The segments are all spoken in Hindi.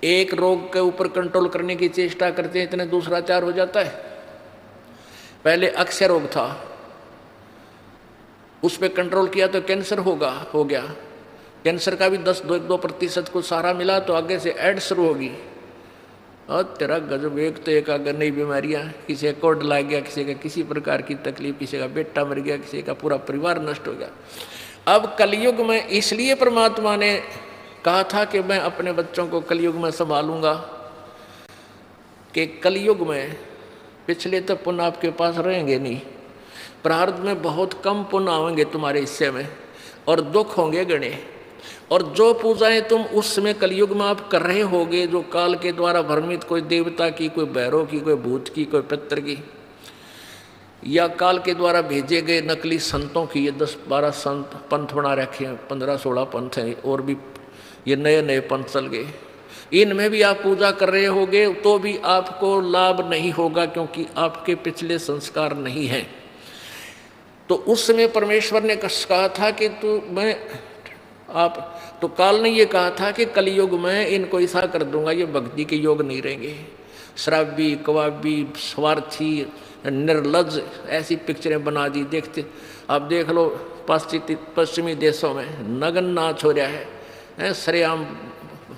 एक रोग के ऊपर कंट्रोल करने की चेष्टा करते हैं, इतने दूसरा तैयार हो जाता है। पहले अक्षय रोग था, उस पर कंट्रोल किया तो कैंसर हो गया। कैंसर का भी 10-2% को सहारा मिला तो आगे से एड शुरू होगी। और तेरा गजब, एक तो एक अगर नई बीमारियां, किसी का कोड लग गया, किसी का किसी प्रकार की तकलीफ, किसी का बेटा मर गया, किसी का पूरा परिवार नष्ट हो गया। अब कलयुग में इसलिए परमात्मा ने कहा था कि मैं अपने बच्चों को कलयुग में संभालूंगा, कि कलयुग में पिछले तो पुण्य आपके पास रहेंगे नहीं, प्रारब्ध में बहुत कम पुण्य आएंगे तुम्हारे हिस्से में, और दुख होंगे गणे। और जो पूजाएं तुम उस समय कलयुग में आप कर रहे होगे, जो काल के द्वारा भ्रमित, कोई देवता की, कोई भैरव की, कोई भूत की, कोई पितर की, या काल के द्वारा भेजे गए नकली संतों की, ये 10-12 संत पंथ बना रखे हैं, 15-16 पंथ हैं, और भी ये नए नए पंथ चल गए, इनमें भी आप पूजा कर रहे होगे तो भी आपको लाभ नहीं होगा, क्योंकि आपके पिछले संस्कार नहीं हैं। तो उस समय परमेश्वर ने कहा था कि तो काल ने ये कहा था कि कलयुग में इनको ऐसा कर दूंगा, ये भक्ति के योग नहीं रहेंगे, शराबी, कबाबी, स्वार्थी, निर्लज, ऐसी पिक्चरें बना दी। देखते आप देख लो पश्चिमी देशों में नग्न नाच हो रहा है, सरेआम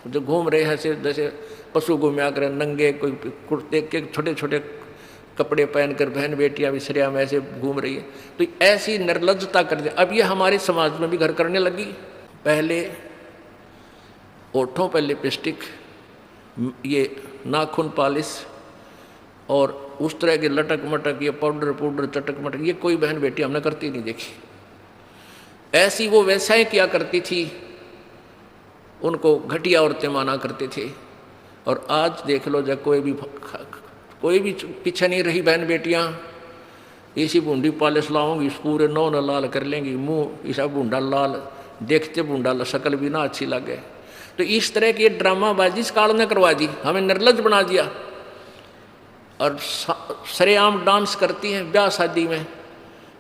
जो घूम रहे हैं जैसे पशु घूमया करें, नंगे, कोई कुर्ते के छोटे छोटे कपड़े पहनकर बहन बेटियां भी सरेआम ऐसे घूम रही है। तो ऐसी निर्लज्जता कर दे। अब ये हमारे समाज में भी घर करने लगी। पहले ओठों पर लिपस्टिक, ये नाखून पॉलिश और उस तरह के लटक मटक, ये पाउडर चटक मटक, ये कोई बहन बेटी हमने करती नहीं देखी। ऐसी वो वैसा ही किया करती थी, उनको घटिया औरतें माना करते थे। और आज देख लो, जब कोई भी पीछे नहीं रही बहन बेटियां, इसी बूंदी पॉलिश लाऊंगी, पूरे नौ न लाल कर लेंगी, मुंह ऐसा बूंदा लाल, देखते बूंदा शक्ल भी ना अच्छी लगे। तो इस तरह की ड्रामाबाजी इस काल ने करवा दी, हमें निर्लज बना दिया। और सरेआम डांस करती हैं ब्याह शादी में,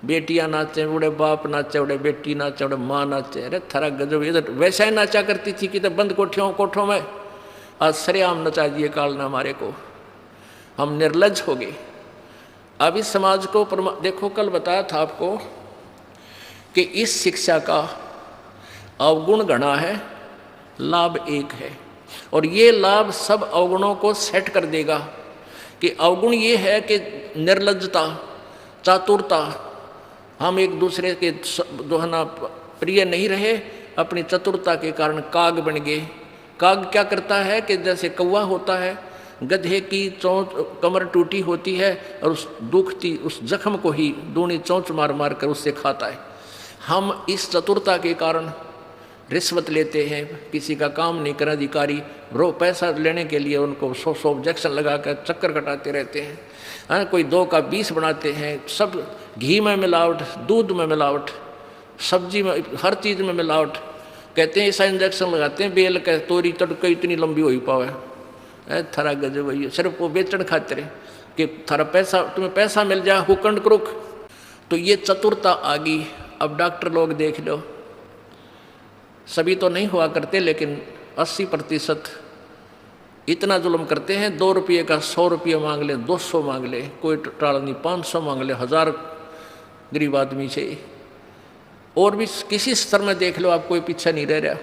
बेटियां नाचे, बूढ़े बाप नाचे, बूढ़े बेटी नाचे, बूढ़े माँ नाचे। अरे थरा गजब, इधर वैसा ही नाचा करती थी कि तो बंद कोठों में, आज सरेआम नचा दिए काल ने हमारे को, हम निर्लज हो गए। अब इस समाज को देखो, कल बताया था आपको कि इस शिक्षा का अवगुण घना है, लाभ एक है, और ये लाभ सब अवगुणों को सेट कर देगा। कि अवगुण ये है कि निर्लज्जता, चातुरता, हम एक दूसरे के जो है ना प्रिय नहीं रहे, अपनी चतुरता के कारण काग बन गए। काग क्या करता है कि जैसे कौवा होता है, गधे की चोंच कमर टूटी होती है और उस दुखती उस जख्म को ही दूनी चोंच मार मार कर उससे खाता है। हम इस चतुरता के कारण रिश्वत लेते हैं, किसी का काम नहीं कर अधिकारी, पैसा लेने के लिए उनको 100 ऑब्जेक्शन लगा कर चक्कर कटाते रहते हैं। कोई 2 का 20 बनाते हैं, सब घी में मिलावट, दूध में मिलावट, सब्जी में, हर चीज़ में मिलावट। कहते हैं ऐसा इंजेक्शन लगाते हैं, बेल का तोरी तड़का इतनी लंबी हो ही पावे। थरा गजब वही, सिर्फ वो बेचन खातिर कि थारा पैसा, तुम्हें पैसा मिल जाए, हुकंड क्रुक। तो ये चतुरता आ गई। अब डॉक्टर लोग देख लो, सभी तो नहीं हुआ करते, लेकिन 80% इतना जुल्म करते हैं। 2 रुपये का 100 रुपये मांग ले, 200 मांग ले, कोई टाल नहीं, 500 मांग ले, 1000 गरीब आदमी से। और भी किसी स्तर में देख लो आप, कोई पीछे नहीं रह रहा।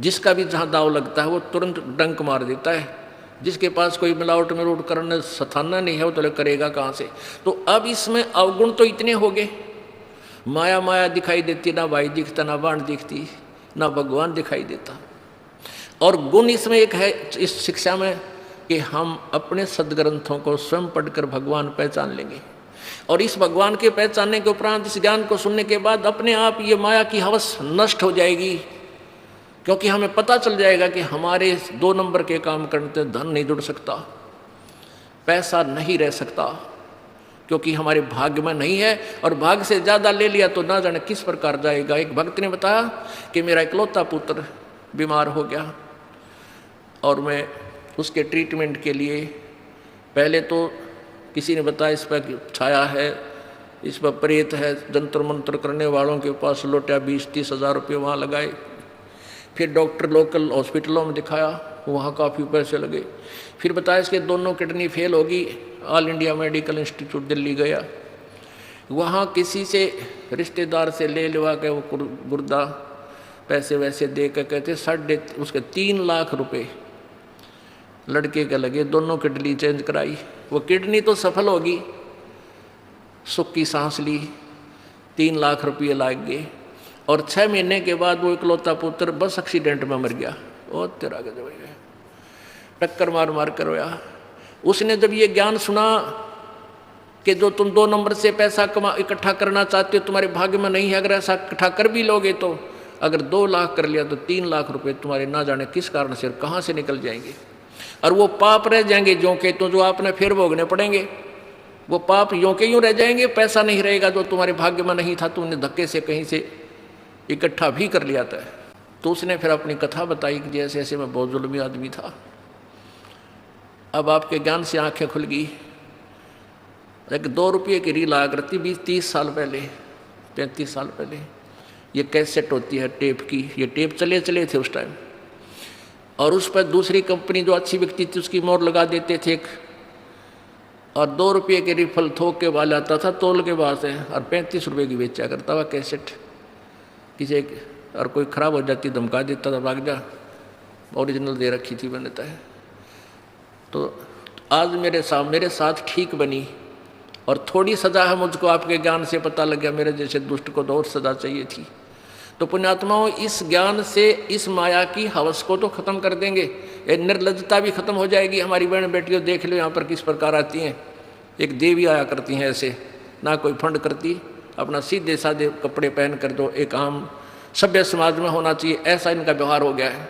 जिसका भी जहाँ दाव लगता है वो तुरंत डंक मार देता है। जिसके पास कोई मिलावट में करने सथाना नहीं है, वो तो करेगा कहाँ से। तो अब इसमें अवगुण तो इतने हो गए, माया दिखाई देती, ना भाई दिखता, ना बाण दिखती, ना भगवान दिखाई देता। और गुण इसमें एक है इस शिक्षा में कि हम अपने सदग्रंथों को स्वयं पढ़कर भगवान पहचान लेंगे, और इस भगवान के पहचानने के उपरांत इस ज्ञान को सुनने के बाद अपने आप ये माया की हवस नष्ट हो जाएगी। क्योंकि हमें पता चल जाएगा कि हमारे 2 नंबर के काम करने से धन नहीं जुड़ सकता, पैसा नहीं रह सकता, क्योंकि हमारे भाग्य में नहीं है। और भाग्य से ज़्यादा ले लिया तो ना जाने किस प्रकार जाएगा। एक भक्त ने बताया कि मेरा इकलौता पुत्र बीमार हो गया और मैं उसके ट्रीटमेंट के लिए, पहले तो किसी ने बताया इस पर छाया है, इस पर प्रेत है, जंतर मंत्र करने वालों के पास लौटा 20-30 हज़ार रुपये वहाँ लगाए। फिर डॉक्टर लोकल हॉस्पिटलों में दिखाया, वहाँ काफ़ी पैसे लगे। फिर बताया इसके दोनों किडनी फेल होगी, all India medical institute Delhi गया, वहाँ किसी से रिश्तेदार से ले लवा के वो गुर्दा पैसे वैसे दे के कहते उसके 3 लाख रुपए लड़के के लगे, दोनों किडनी चेंज कराई। वो किडनी तो सफल होगी, सुख की सांस ली, 3 लाख रुपये लाग गए। और 6 महीने के बाद वो इकलौता पुत्र बस एक्सीडेंट में मर गया। ओ तेरा गजब है, टक्कर मार मार कर रोया। उसने जब ये ज्ञान सुना कि जो तुम 2 नंबर से पैसा इकट्ठा करना चाहते हो तुम्हारे भाग्य में नहीं है, अगर ऐसा इकट्ठा कर भी लोगे तो अगर 2 लाख कर लिया तो 3 लाख रुपए तुम्हारे ना जाने किस कारण से कहाँ से निकल जाएंगे, और वो पाप रह जाएंगे जो के तो जो आपने फिर भोगने पड़ेंगे। वो पाप यों के यूँ रह जाएंगे, पैसा नहीं रहेगा जो तुम्हारे भाग्य में नहीं था, तुमने धक्के से कहीं से इकट्ठा भी कर लिया था। तो उसने फिर अपनी कथा बताई कि जैसे ऐसे मैं बहुत जुल्मी आदमी था, अब आपके ज्ञान से आंखें खुल गई। एक 2 रुपये की रील आया करती 20-30 साल पहले, 35 साल पहले। ये कैसेट होती है टेप की, ये टेप चले थे उस टाइम, और उस पर दूसरी कंपनी जो अच्छी बिकती थी उसकी मोहर लगा देते थे और 2 रुपये के रिफल थोक के वाला आता था तोल के बाद से, और 35 रुपये की बेचा करता हुआ कैसेट। किसी और कोई ख़राब हो जाती धमका देता था, भाग जा, ओरिजिनल दे रखी थी बनता है। तो आज मेरे साथ ठीक बनी, और थोड़ी सज़ा है मुझको आपके ज्ञान से पता लग गया, मेरे जैसे दुष्ट को तो और सज़ा चाहिए थी। तो पुण्यात्माओं, इस ज्ञान से इस माया की हवस को तो ख़त्म कर देंगे, ये निर्लज्जता भी खत्म हो जाएगी। हमारी बहन बेटियों देख लो यहाँ पर किस प्रकार आती हैं, एक देवी आया करती हैं ऐसे, ना कोई फंड करती, अपना सीधे साधे कपड़े पहन कर दो, एक आम सभ्य समाज में होना चाहिए ऐसा इनका व्यवहार हो गया है।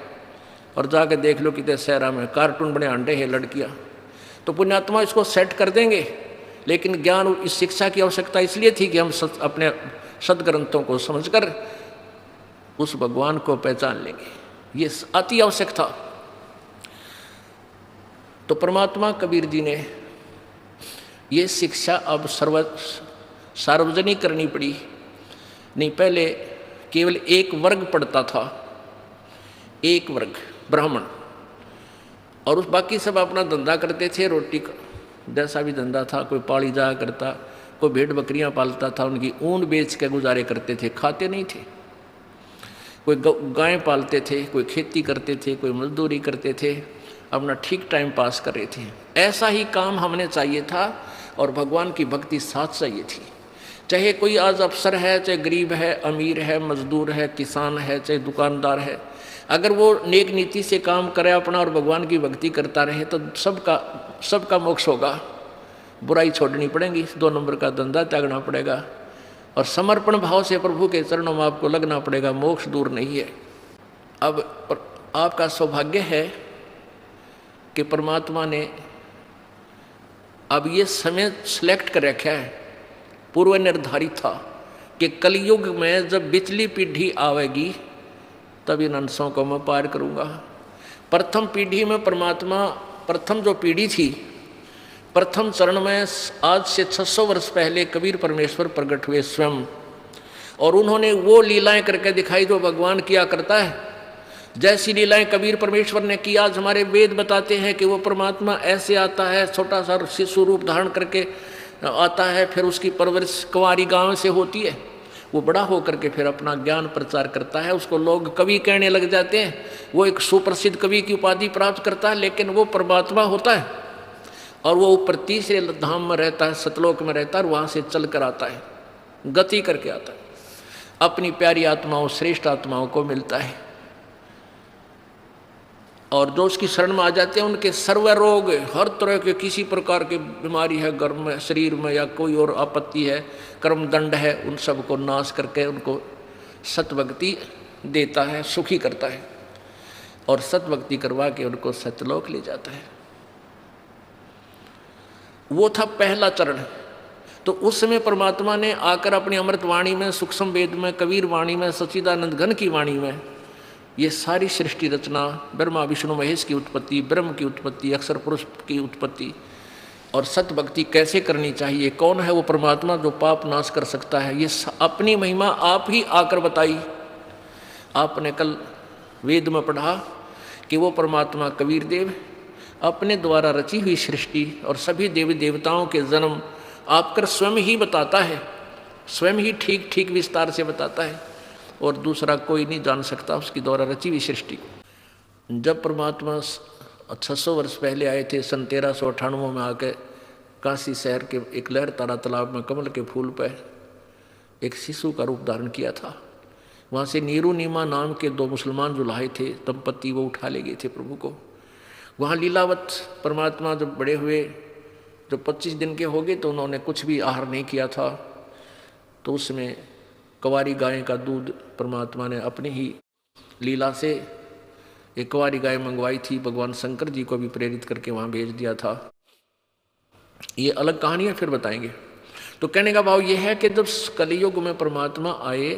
और जाके देख लो कितने शहरा में कार्टून बने अंडे हैं लड़कियाँ। तो पुण्यात्मा इसको सेट कर देंगे, लेकिन ज्ञान इस शिक्षा की आवश्यकता इसलिए थी कि हम अपने सदग्रंथों को समझकर उस भगवान को पहचान लेंगे, ये अति आवश्यक था। तो परमात्मा कबीर जी ने ये शिक्षा अब सार्वजनिक करनी पड़ी। नहीं, पहले केवल एक वर्ग पढ़ता था, एक वर्ग ब्राह्मण, और उस बाकी सब अपना धंधा करते थे, रोटी का जैसा भी धंधा था, कोई पाली जाया करता, कोई भेड़ बकरियां पालता था, उनकी ऊन बेच के गुजारे करते थे, खाते नहीं थे। कोई गायें पालते थे, कोई खेती करते थे, कोई मजदूरी करते थे, अपना ठीक टाइम पास कर रहे थे। ऐसा ही काम हमने चाहिए था, और भगवान की भक्ति साथ चाहिए थी। चाहे कोई आज अफसर है, चाहे गरीब है, अमीर है, मजदूर है, किसान है, चाहे दुकानदार है, अगर वो नेक नीति से काम करे अपना और भगवान की भक्ति करता रहे तो सबका मोक्ष होगा। बुराई छोड़नी पड़ेगी, 2 नंबर का धंधा त्यागना पड़ेगा, और समर्पण भाव से प्रभु के चरणों में आपको लगना पड़ेगा। मोक्ष दूर नहीं है। अब आपका सौभाग्य है कि परमात्मा ने अब ये समय सिलेक्ट कर रखा है, पूर्व निर्धारित था कि कलयुग में जब बिचली पीढ़ी आवेगी तब इन अंशों को मैं पार करूँगा। प्रथम पीढ़ी में परमात्मा, प्रथम जो पीढ़ी थी, प्रथम चरण में आज से 600 वर्ष पहले कबीर परमेश्वर प्रकट हुए स्वयं, और उन्होंने वो लीलाएं करके दिखाई जो भगवान किया करता है। जैसी लीलाएं कबीर परमेश्वर ने की, आज हमारे वेद बताते हैं कि वो परमात्मा ऐसे आता है, छोटा सा शिशु रूप धारण करके आता है, फिर उसकी परवरिश कुंवारी गांव से होती है, वो बड़ा होकर के फिर अपना ज्ञान प्रचार करता है, उसको लोग कवि कहने लग जाते हैं, वो एक सुप्रसिद्ध कवि की उपाधि प्राप्त करता है, लेकिन वो परमात्मा होता है, और वो ऊपर तीसरे धाम में रहता है, सतलोक में रहता है, और वहाँ से चल कर आता है, गति करके आता है, अपनी प्यारी आत्माओं, श्रेष्ठ आत्माओं को मिलता है। और जो उसकी शरण में आ जाते हैं उनके सर्व रोग, हर तरह के किसी प्रकार की बीमारी है घर में, शरीर में, या कोई और आपत्ति है, कर्म दंड है, उन सब को नाश करके उनको सतभक्ति देता है, सुखी करता है, और सतभक्ति करवा के उनको सतलोक ले जाता है। वो था पहला चरण। तो उस समय परमात्मा ने आकर अपनी अमृत वाणी में, सूक्ष्म वेद में, कबीर वाणी में, सच्चिदानंद घन की वाणी में ये सारी सृष्टि रचना, ब्रह्मा विष्णु महेश की उत्पत्ति, ब्रह्म की उत्पत्ति, अक्षर पुरुष की उत्पत्ति, और सतभक्ति कैसे करनी चाहिए, कौन है वो परमात्मा जो पाप नाश कर सकता है, ये अपनी महिमा आप ही आकर बताई। आपने कल वेद में पढ़ा कि वो परमात्मा कबीर देव अपने द्वारा रची हुई सृष्टि और सभी देवी देवताओं के जन्म आपकर स्वयं ही बताता है, स्वयं ही ठीक ठीक विस्तार से बताता है, और दूसरा कोई नहीं जान सकता उसकी द्वारा रची हुई सृष्टि को। जब परमात्मा 600 वर्ष पहले आए थे, सन 1398 में आकर काशी शहर के एक लहर तारा तालाब में कमल के फूल पर एक शिशु का रूप धारण किया था। वहाँ से नीरू नीमा नाम के 2 मुसलमान जो लाए थे दंपति, वो उठा ले गए थे प्रभु को। वहाँ लीलावत परमात्मा जब बड़े हुए, जब 25 दिन के हो गए तो उन्होंने कुछ भी आहार नहीं किया था, तो उसमें कुंवारी गाय का दूध परमात्मा ने अपनी ही लीला से एक कुंवारी गाय मंगवाई थी, भगवान शंकर जी को भी प्रेरित करके वहाँ भेज दिया था। ये अलग कहानियाँ फिर बताएंगे। तो कहने का भाव ये है कि जब कलयुग में परमात्मा आए,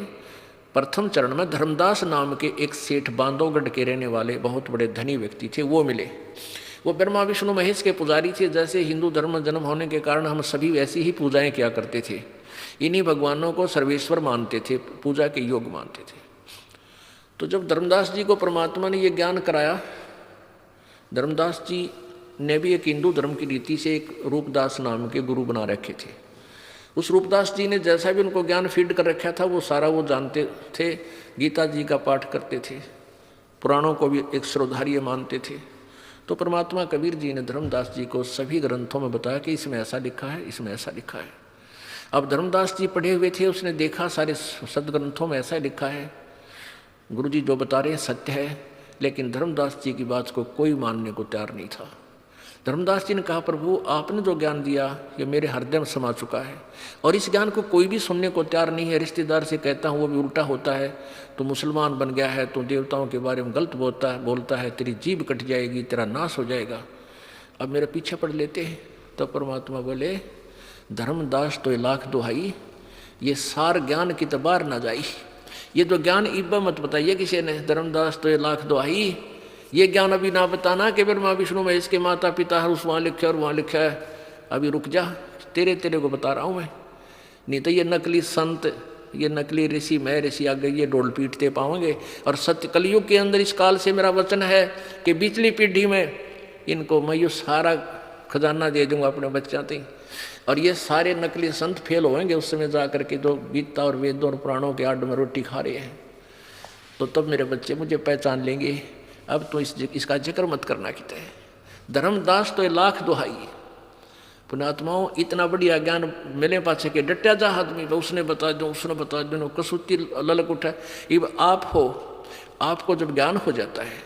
प्रथम चरण में धर्मदास नाम के एक सेठ बांधवगढ़ के रहने वाले बहुत बड़े धनी व्यक्ति थे, वो मिले। वो ब्रह्मा विष्णु महेश के पुजारी थे। जैसे हिंदू धर्म में जन्म होने के कारण हम सभी वैसी ही पूजाएं किया करते थे, इन्हीं भगवानों को सर्वेश्वर मानते थे, पूजा के योग मानते थे। तो जब धर्मदास जी को परमात्मा ने ये ज्ञान कराया, धर्मदास जी ने भी एक हिंदू धर्म की रीति से एक रूपदास नाम के गुरु बना रखे थे। उस रूपदास जी ने जैसा भी उनको ज्ञान फीड कर रखा था वो सारा वो जानते थे, गीता जी का पाठ करते थे, पुराणों को भी एक श्रोधार्य मानते थे। तो परमात्मा कबीर जी ने धर्मदास जी को सभी ग्रंथों में बताया कि इसमें ऐसा लिखा है, इसमें ऐसा लिखा है। अब धर्मदास जी पढ़े हुए थे, उसने देखा सारे सदग्रंथों में ऐसा लिखा है, गुरु जी जो बता रहे हैं सत्य है, लेकिन धर्मदास जी की बात को कोई मानने को तैयार नहीं था। धर्मदास जी ने कहा, प्रभु आपने जो ज्ञान दिया ये मेरे हृदय में समा चुका है और इस ज्ञान को कोई भी सुनने को तैयार नहीं है। रिश्तेदार से कहता हूँ वो भी उल्टा होता है, तो मुसलमान बन गया है, तो देवताओं के बारे में गलत बोलता है, तेरी जीभ कट जाएगी, तेरा नाश हो जाएगा, अब मेरे पीछे पड़ लेते हैं। तो परमात्मा बोले, धर्मदास तो लाख दुहाई, ये सार ज्ञान की तो बार ना जाई। ये जो ज्ञान इब्बा मत बताइए किसी ने, धर्मदास तो ये लाख दुहाई, ये ज्ञान अभी ना बताना कि ब्रह्मा विष्णु महेश के माता पिता हर उस वहाँ लिखा और वहाँ लिखा है, अभी रुक जा, तेरे को बता रहा हूँ मैं। नहीं तो ये नकली संत, ये नकली ऋषि, मैं ऋषि आ गई, ये डोल पीटते पाओगे। और सत्य कलयुग के अंदर इस काल से मेरा वचन है कि पिछली पीढ़ी में इनको मैं ये सारा खजाना दे दूंगा अपने बच्चा तक, और ये सारे नकली संत फेल होंगे उस समय जा करके जो गीता और वेदों और पुराणों के आड़ में रोटी खा रहे हैं। तो तब मेरे बच्चे मुझे पहचान लेंगे। अब तो इसका जिक्र मत करना कहते हैं। धर्मदास तो लाख दुहाई, पुण्यात्माओं इतना बढ़िया ज्ञान मिले पाछे के डट्या जा आदमी, उसने बता दो कसुती ललक उठा। अब आप हो, आपको जब ज्ञान हो जाता है,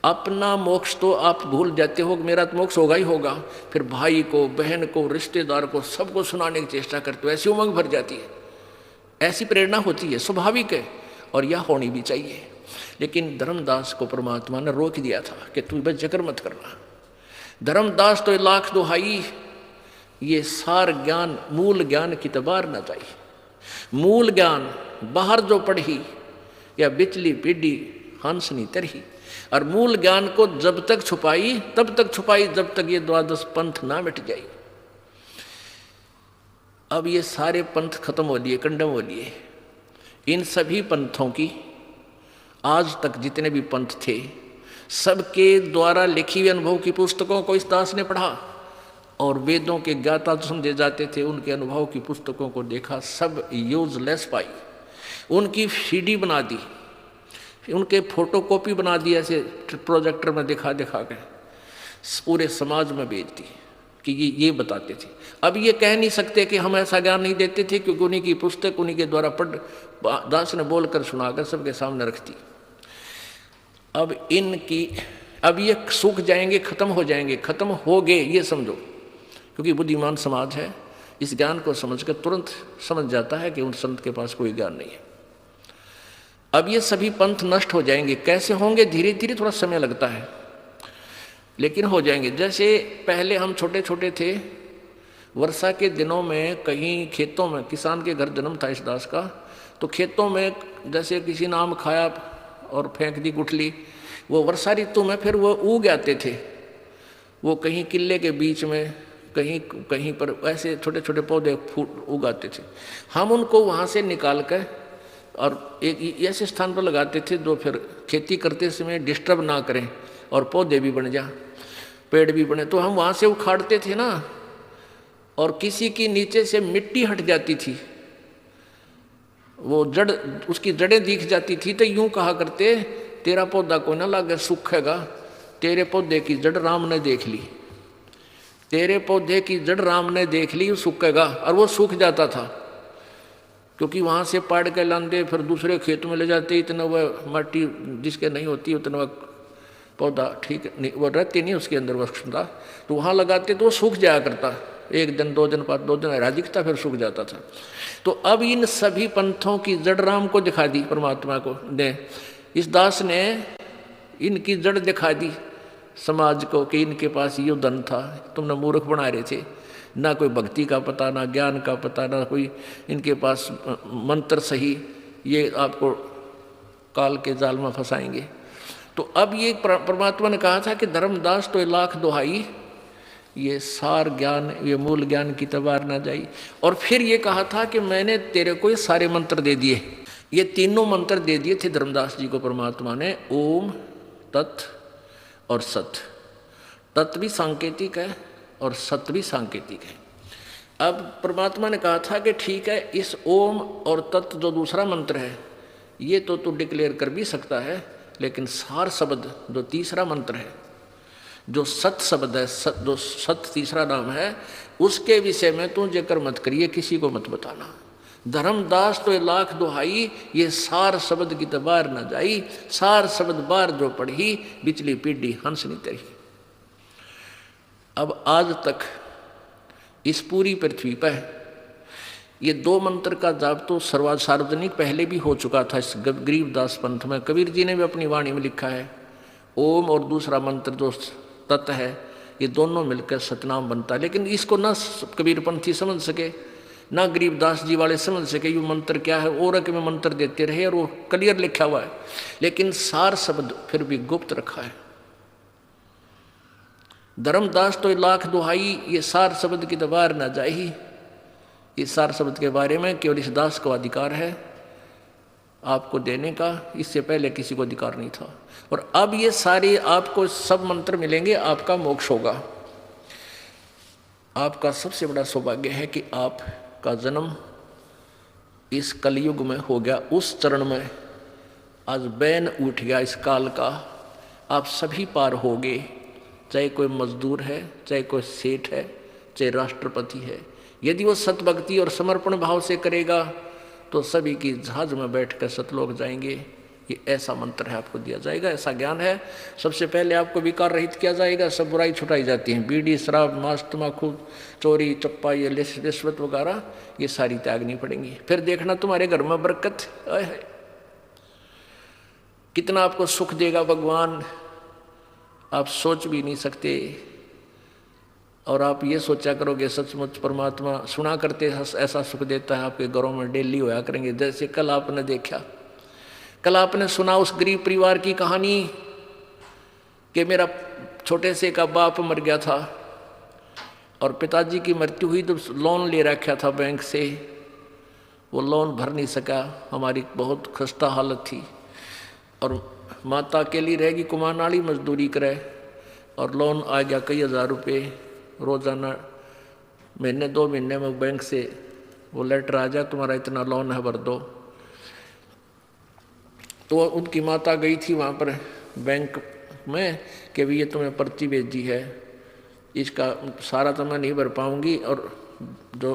अपना मोक्ष तो आप भूल जाते हो, मेरा तो मोक्ष होगा ही होगा, फिर भाई को, बहन को, रिश्तेदार को, सबको सुनाने की चेष्टा करते हो, ऐसी उमंग भर जाती है, ऐसी प्रेरणा होती है, स्वाभाविक है और यह होनी भी चाहिए। लेकिन धर्मदास को परमात्मा ने रोक दिया था कि तू बस जिक्र मत करना। धर्मदास तो लाख दुहाई, ये सार ज्ञान मूल ज्ञान की तबार न जाई। मूल ज्ञान बाहर जो पढ़ी या बिचली पीढ़ी हंसनी तरही, और मूल ज्ञान को जब तक छुपाई तब तक छुपाई जब तक ये द्वादश पंथ ना मिट जाए। अब ये सारे पंथ खत्म हो लिए, कंडम हो लिए। इन सभी पंथों की आज तक जितने भी पंथ थे, सबके द्वारा लिखी हुई अनुभव की पुस्तकों को इस दास ने पढ़ा, और वेदों के ज्ञाता जो समझे जाते थे उनके अनुभव की पुस्तकों को देखा, सब यूजलेस पाई। उनकी सीडी बना दी, उनके फोटोकॉपी बना दी, ऐसे प्रोजेक्टर में दिखा के पूरे समाज में भेज दी कि ये बताते थे। अब ये कह नहीं सकते कि हम ऐसा ज्ञान नहीं देते थे, क्योंकि उन्हीं की पुस्तक उन्हीं के द्वारा दास ने बोलकर सुनाकर सबके सामने रख दी। अब ये सूख जाएंगे, खत्म हो जाएंगे, खत्म हो गए ये समझो, क्योंकि बुद्धिमान समाज है, इस ज्ञान को समझकर तुरंत समझ जाता है कि उन संत के पास कोई ज्ञान नहीं है। अब ये सभी पंथ नष्ट हो जाएंगे। कैसे होंगे? धीरे धीरे, थोड़ा समय लगता है, लेकिन हो जाएंगे। जैसे पहले हम छोटे छोटे थे, वर्षा के दिनों में कहीं खेतों में, किसान के घर जन्म था इस दास का, तो खेतों में जैसे किसी ने आम खाया और फेंक दी गुठली, वो वर्षा ऋतु में फिर वो उग आते थे। वो कहीं किले के बीच में, कहीं पर ऐसे छोटे छोटे पौधे उगाते थे। हम उनको वहाँ से निकाल कर और एक ऐसे स्थान पर लगाते थे जो फिर खेती करते समय डिस्टर्ब ना करें, और पौधे भी बन जा, पेड़ भी बने। तो हम वहाँ से उखाड़ते थे ना, और किसी की नीचे से मिट्टी हट जाती थी, वो जड़ उसकी जड़ें दिख जाती थी, तो यूं कहा करते तेरा पौधा को ना लागे सूखेगा, तेरे पौधे की जड़ राम ने देख ली, तेरे पौधे की जड़ राम ने देख ली, वो सूखेगा। और वो सूख जाता था, क्योंकि वहाँ से पाड़ के लाते फिर दूसरे खेत में ले जाते, इतना वह माटी जिसके नहीं होती उतना वह पौधा ठीक नहीं, वो रहती नहीं उसके अंदर वक्षता, तो वहाँ लगाते तो वो सूख जाया करता, 1 दिन 2 दिन बाद 2 दिन हरा दिखता, फिर सूख जाता था। तो अब इन सभी पंथों की जड़ राम को दिखा दी, परमात्मा को ने, इस दास ने इनकी जड़ दिखा दी समाज को कि इनके पास ये धन था, तुमने मूर्ख बना रहे थे, ना कोई भक्ति का पता, ना ज्ञान का पता, ना कोई इनके पास मंत्र सही, ये आपको काल के जाल में फंसाएंगे। तो अब ये परमात्मा ने कहा था कि धर्मदास तो 1,00,000 दुहाई, ये सार ज्ञान, ये मूल ज्ञान की तबार ना जाई। और फिर ये कहा था कि मैंने तेरे को ये सारे मंत्र दे दिए, ये तीनों मंत्र दे दिए थे धर्मदास जी को परमात्मा ने, ओम, तत् और सत। तत् भी सांकेतिक है और सत भी सांकेतिक है। अब परमात्मा ने कहा था कि ठीक है, इस ओम और तत् जो दूसरा मंत्र है ये तो तू डिक्लेयर कर भी सकता है, लेकिन सार शब्द जो तीसरा मंत्र है, जो सत शब्द है, जो सत तीसरा नाम है, उसके विषय में तू जिक्र मत करिए, किसी को मत बताना। धर्मदास तो 1,00,000 दुहाई, ये सार शब्द की तो बार न जाई, सार शब्द बार जो पढ़ी, बिचली पीढ़ी हंस नहीं तरी। अब आज तक इस पूरी पृथ्वी पर ये 2 मंत्र का जाप तो सार्वजनिक पहले भी हो चुका था इस गरीबदास पंथ में। कबीर जी ने भी अपनी वाणी में लिखा है, ओम और दूसरा मंत्र जो तत् है, ये दोनों मिलकर सतनाम बनता है। लेकिन इसको ना कबीर पंथी समझ सके, ना गरीबदास जी वाले समझ सके ये मंत्र क्या है, और में मंत्र देते रहे, और वो क्लियर लिखा हुआ है, लेकिन सार शब्द फिर भी गुप्त रखा है। धर्मदास तो 1,00,000 दुहाई, ये सार शब्द की दबार न जाही, इस सार शब्द के बारे में केवल इस दास को अधिकार है आपको देने का, इससे पहले किसी को अधिकार नहीं था। और अब ये सारे आपको सब मंत्र मिलेंगे, आपका मोक्ष होगा। आपका सबसे बड़ा सौभाग्य है कि आपका जन्म इस कलयुग में हो गया, उस चरण में आज बैन उठ गया इस काल का, आप सभी पार होगे, चाहे कोई मजदूर है, चाहे कोई सेठ है, चाहे राष्ट्रपति है। यदि वो सतभक्ति और समर्पण भाव से करेगा तो सभी की जहाज में बैठकर सतलोक जाएंगे। ये ऐसा मंत्र है, आपको दिया जाएगा, ऐसा ज्ञान है। सबसे पहले आपको विकार रहित किया जाएगा, सब बुराई छुटाई जाती है, बीड़ी, शराब, मांस, तम्बाकू, चोरी, चप्पा, ये रिश्वत वगैरह, ये सारी त्यागनी पड़ेंगी। फिर देखना तुम्हारे घर में बरकत, कितना आपको सुख देगा भगवान, आप सोच भी नहीं सकते। और आप ये सोचा करोगे सचमुच परमात्मा सुना करते ऐसा सुख देता है, आपके घरों में डेली होया करेंगे। जैसे कल आपने देखा, कल आपने सुना उस गरीब परिवार की कहानी कि मेरा छोटे से का बाप मर गया था और पिताजी की मृत्यु हुई, तो लोन ले रखा था बैंक से, वो लोन भर नहीं सका, हमारी बहुत खस्ता हालत थी, और माता अकेली रहेगी, कुमार वाली मजदूरी करे, और लोन आ गया कई हज़ार रुपये रोज़ाना, महीने 2 महीने में बैंक से वो लेटर आ जाए तुम्हारा इतना लोन है भर दो। तो उनकी माता गई थी वहाँ पर बैंक में कि भी ये तुम्हें पर्ची भेजी है, इसका सारा तो मैं नहीं भर पाऊँगी, और जो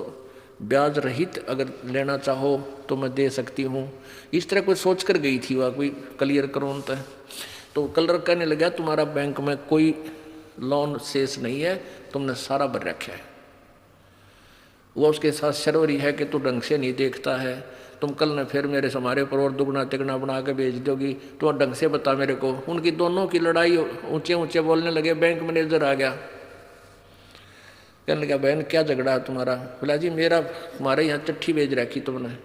ब्याज रहित अगर लेना चाहो तो मैं दे सकती हूँ। इस तरह कोई सोच कर गई थी वह, कोई क्लियर करो तो कलर कहने लगा तुम्हारा बैंक में कोई लोन शेष नहीं है, तुमने सारा भर रखा है। वो उसके साथ शर्वरी है कि तू ढंग से नहीं देखता है, तुम कल ने फिर मेरे से हमारे पर और दुगना तिगना बना के भेज दोगी, तो ढंग से बता मेरे को। उनकी दोनों की लड़ाई, ऊंचे ऊंचे बोलने लगे। बैंक मैनेजर आ गया, कहने लगा बहन क्या झगड़ा है तुम्हारा? बोला जी मेरा हमारे यहाँ चिट्ठी भेज रखी तुमने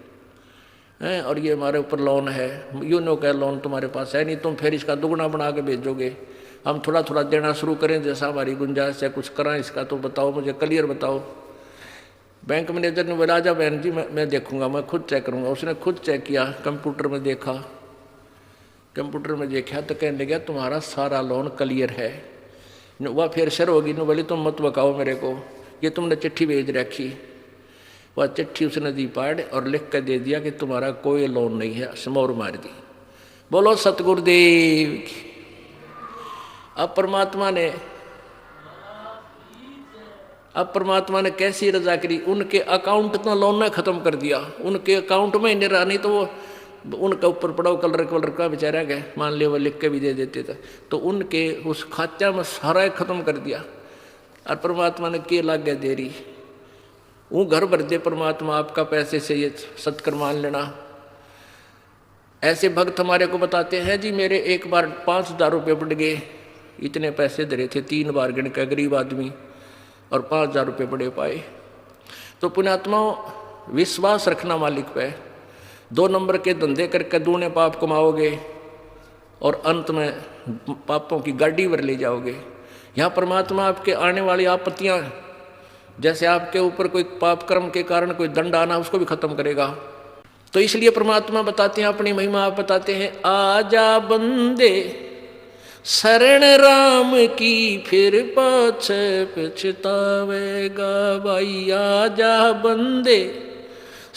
हैं, और ये हमारे ऊपर लोन है, यूँ नो का लोन तुम्हारे पास है नहीं, तुम फिर इसका दुगना बना के भेजोगे, हम थोड़ा थोड़ा देना शुरू करें जैसा हमारी गुंजाइश है, कुछ कराएं इसका तो बताओ, मुझे क्लियर बताओ। बैंक मैनेजर ने बोला जा बहन जी मैं देखूंगा, मैं खुद चेक करूंगा। उसने खुद चेक किया, कंप्यूटर में देखा, कंप्यूटर में देखा तो कहने लगा तुम्हारा सारा लोन क्लियर है। वह फिर शर होगी न, बोले तुम मत बकाओ मेरे को, ये तुमने चिट्ठी भेज रखी। वह चिट्ठी उसने दी पाड़ और लिख कर दे दिया कि तुम्हारा कोई लोन नहीं है, समौर मार दी। बोलो सतगुरुदेव की। अब परमात्मा ने कैसी रजा करी, उनके अकाउंट तो लोन ने खत्म कर दिया, उनके अकाउंट में नहीं रहा, नहीं तो वो उनका ऊपर पड़ा कलर का बेचारा गए, मान लिया वो लिख के भी दे देते थे, तो उनके उस खात्या में सारा खत्म कर दिया। और परमात्मा ने के लाग गया देरी, वो घर भर दे परमात्मा आपका पैसे से, ये सत्कर मान लेना। ऐसे भक्त हमारे को बताते हैं जी मेरे एक बार 5,000 रुपये बढ़ गए, इतने पैसे धरे थे 3 बार गिन के गरीब आदमी, और 5,000 रुपये बड़े पाए। तो पुण्यात्माओं विश्वास रखना मालिक पे, 2 नंबर के धंधे करके दूने पाप कमाओगे और अंत में पापों की गाड़ी भर ले जाओगे। यहाँ परमात्मा आपके आने वाली आपत्तियाँ, जैसे आपके ऊपर कोई पाप कर्म के कारण कोई दंड आना, उसको भी खत्म करेगा। तो इसलिए परमात्मा बताते हैं अपनी महिमा, आप बताते हैं आजा बंदे शरण राम की फिर पाछे पछतावेगा। भाई आजा बंदे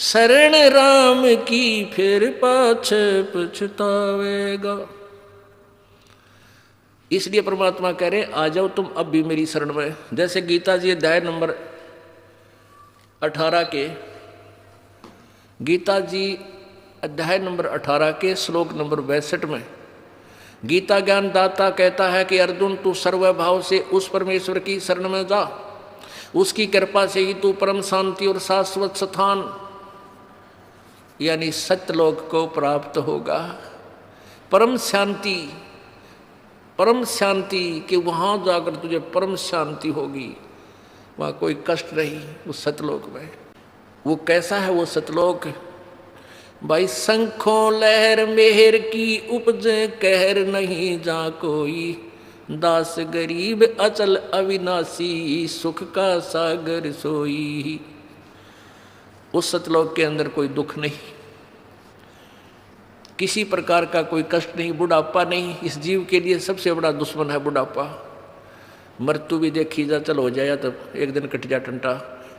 शरण राम की फिर पाछे पछतावेगा। इसलिए परमात्मा कह रहे आ जाओ तुम अब भी मेरी शरण में। जैसे गीता जी अध्याय नंबर 18 के, गीता जी अध्याय नंबर 18 के श्लोक नंबर 62 में गीता ज्ञान दाता कहता है कि अर्जुन तू सर्वभाव से उस परमेश्वर की शरण में जा, उसकी कृपा से ही तू परम शांति और शाश्वत स्थान यानी सत्यलोक को प्राप्त होगा। परम शांति कि वहाँ जाकर तुझे परम शांति होगी, वहाँ कोई कष्ट नहीं उस सतलोक में। वो कैसा है वो सतलोक? भाई शंखों लहर मेहर की उपजे कहर नहीं जा कोई, दास गरीब अचल अविनाशी सुख का सागर सोई। उस सतलोक के अंदर कोई दुख नहीं, किसी प्रकार का कोई कष्ट नहीं, बुढ़ापा नहीं। इस जीव के लिए सबसे बड़ा दुश्मन है बुढ़ापा। मृत्यु भी देखी जा, चल हो जाए तब एक दिन कट जा टंटा।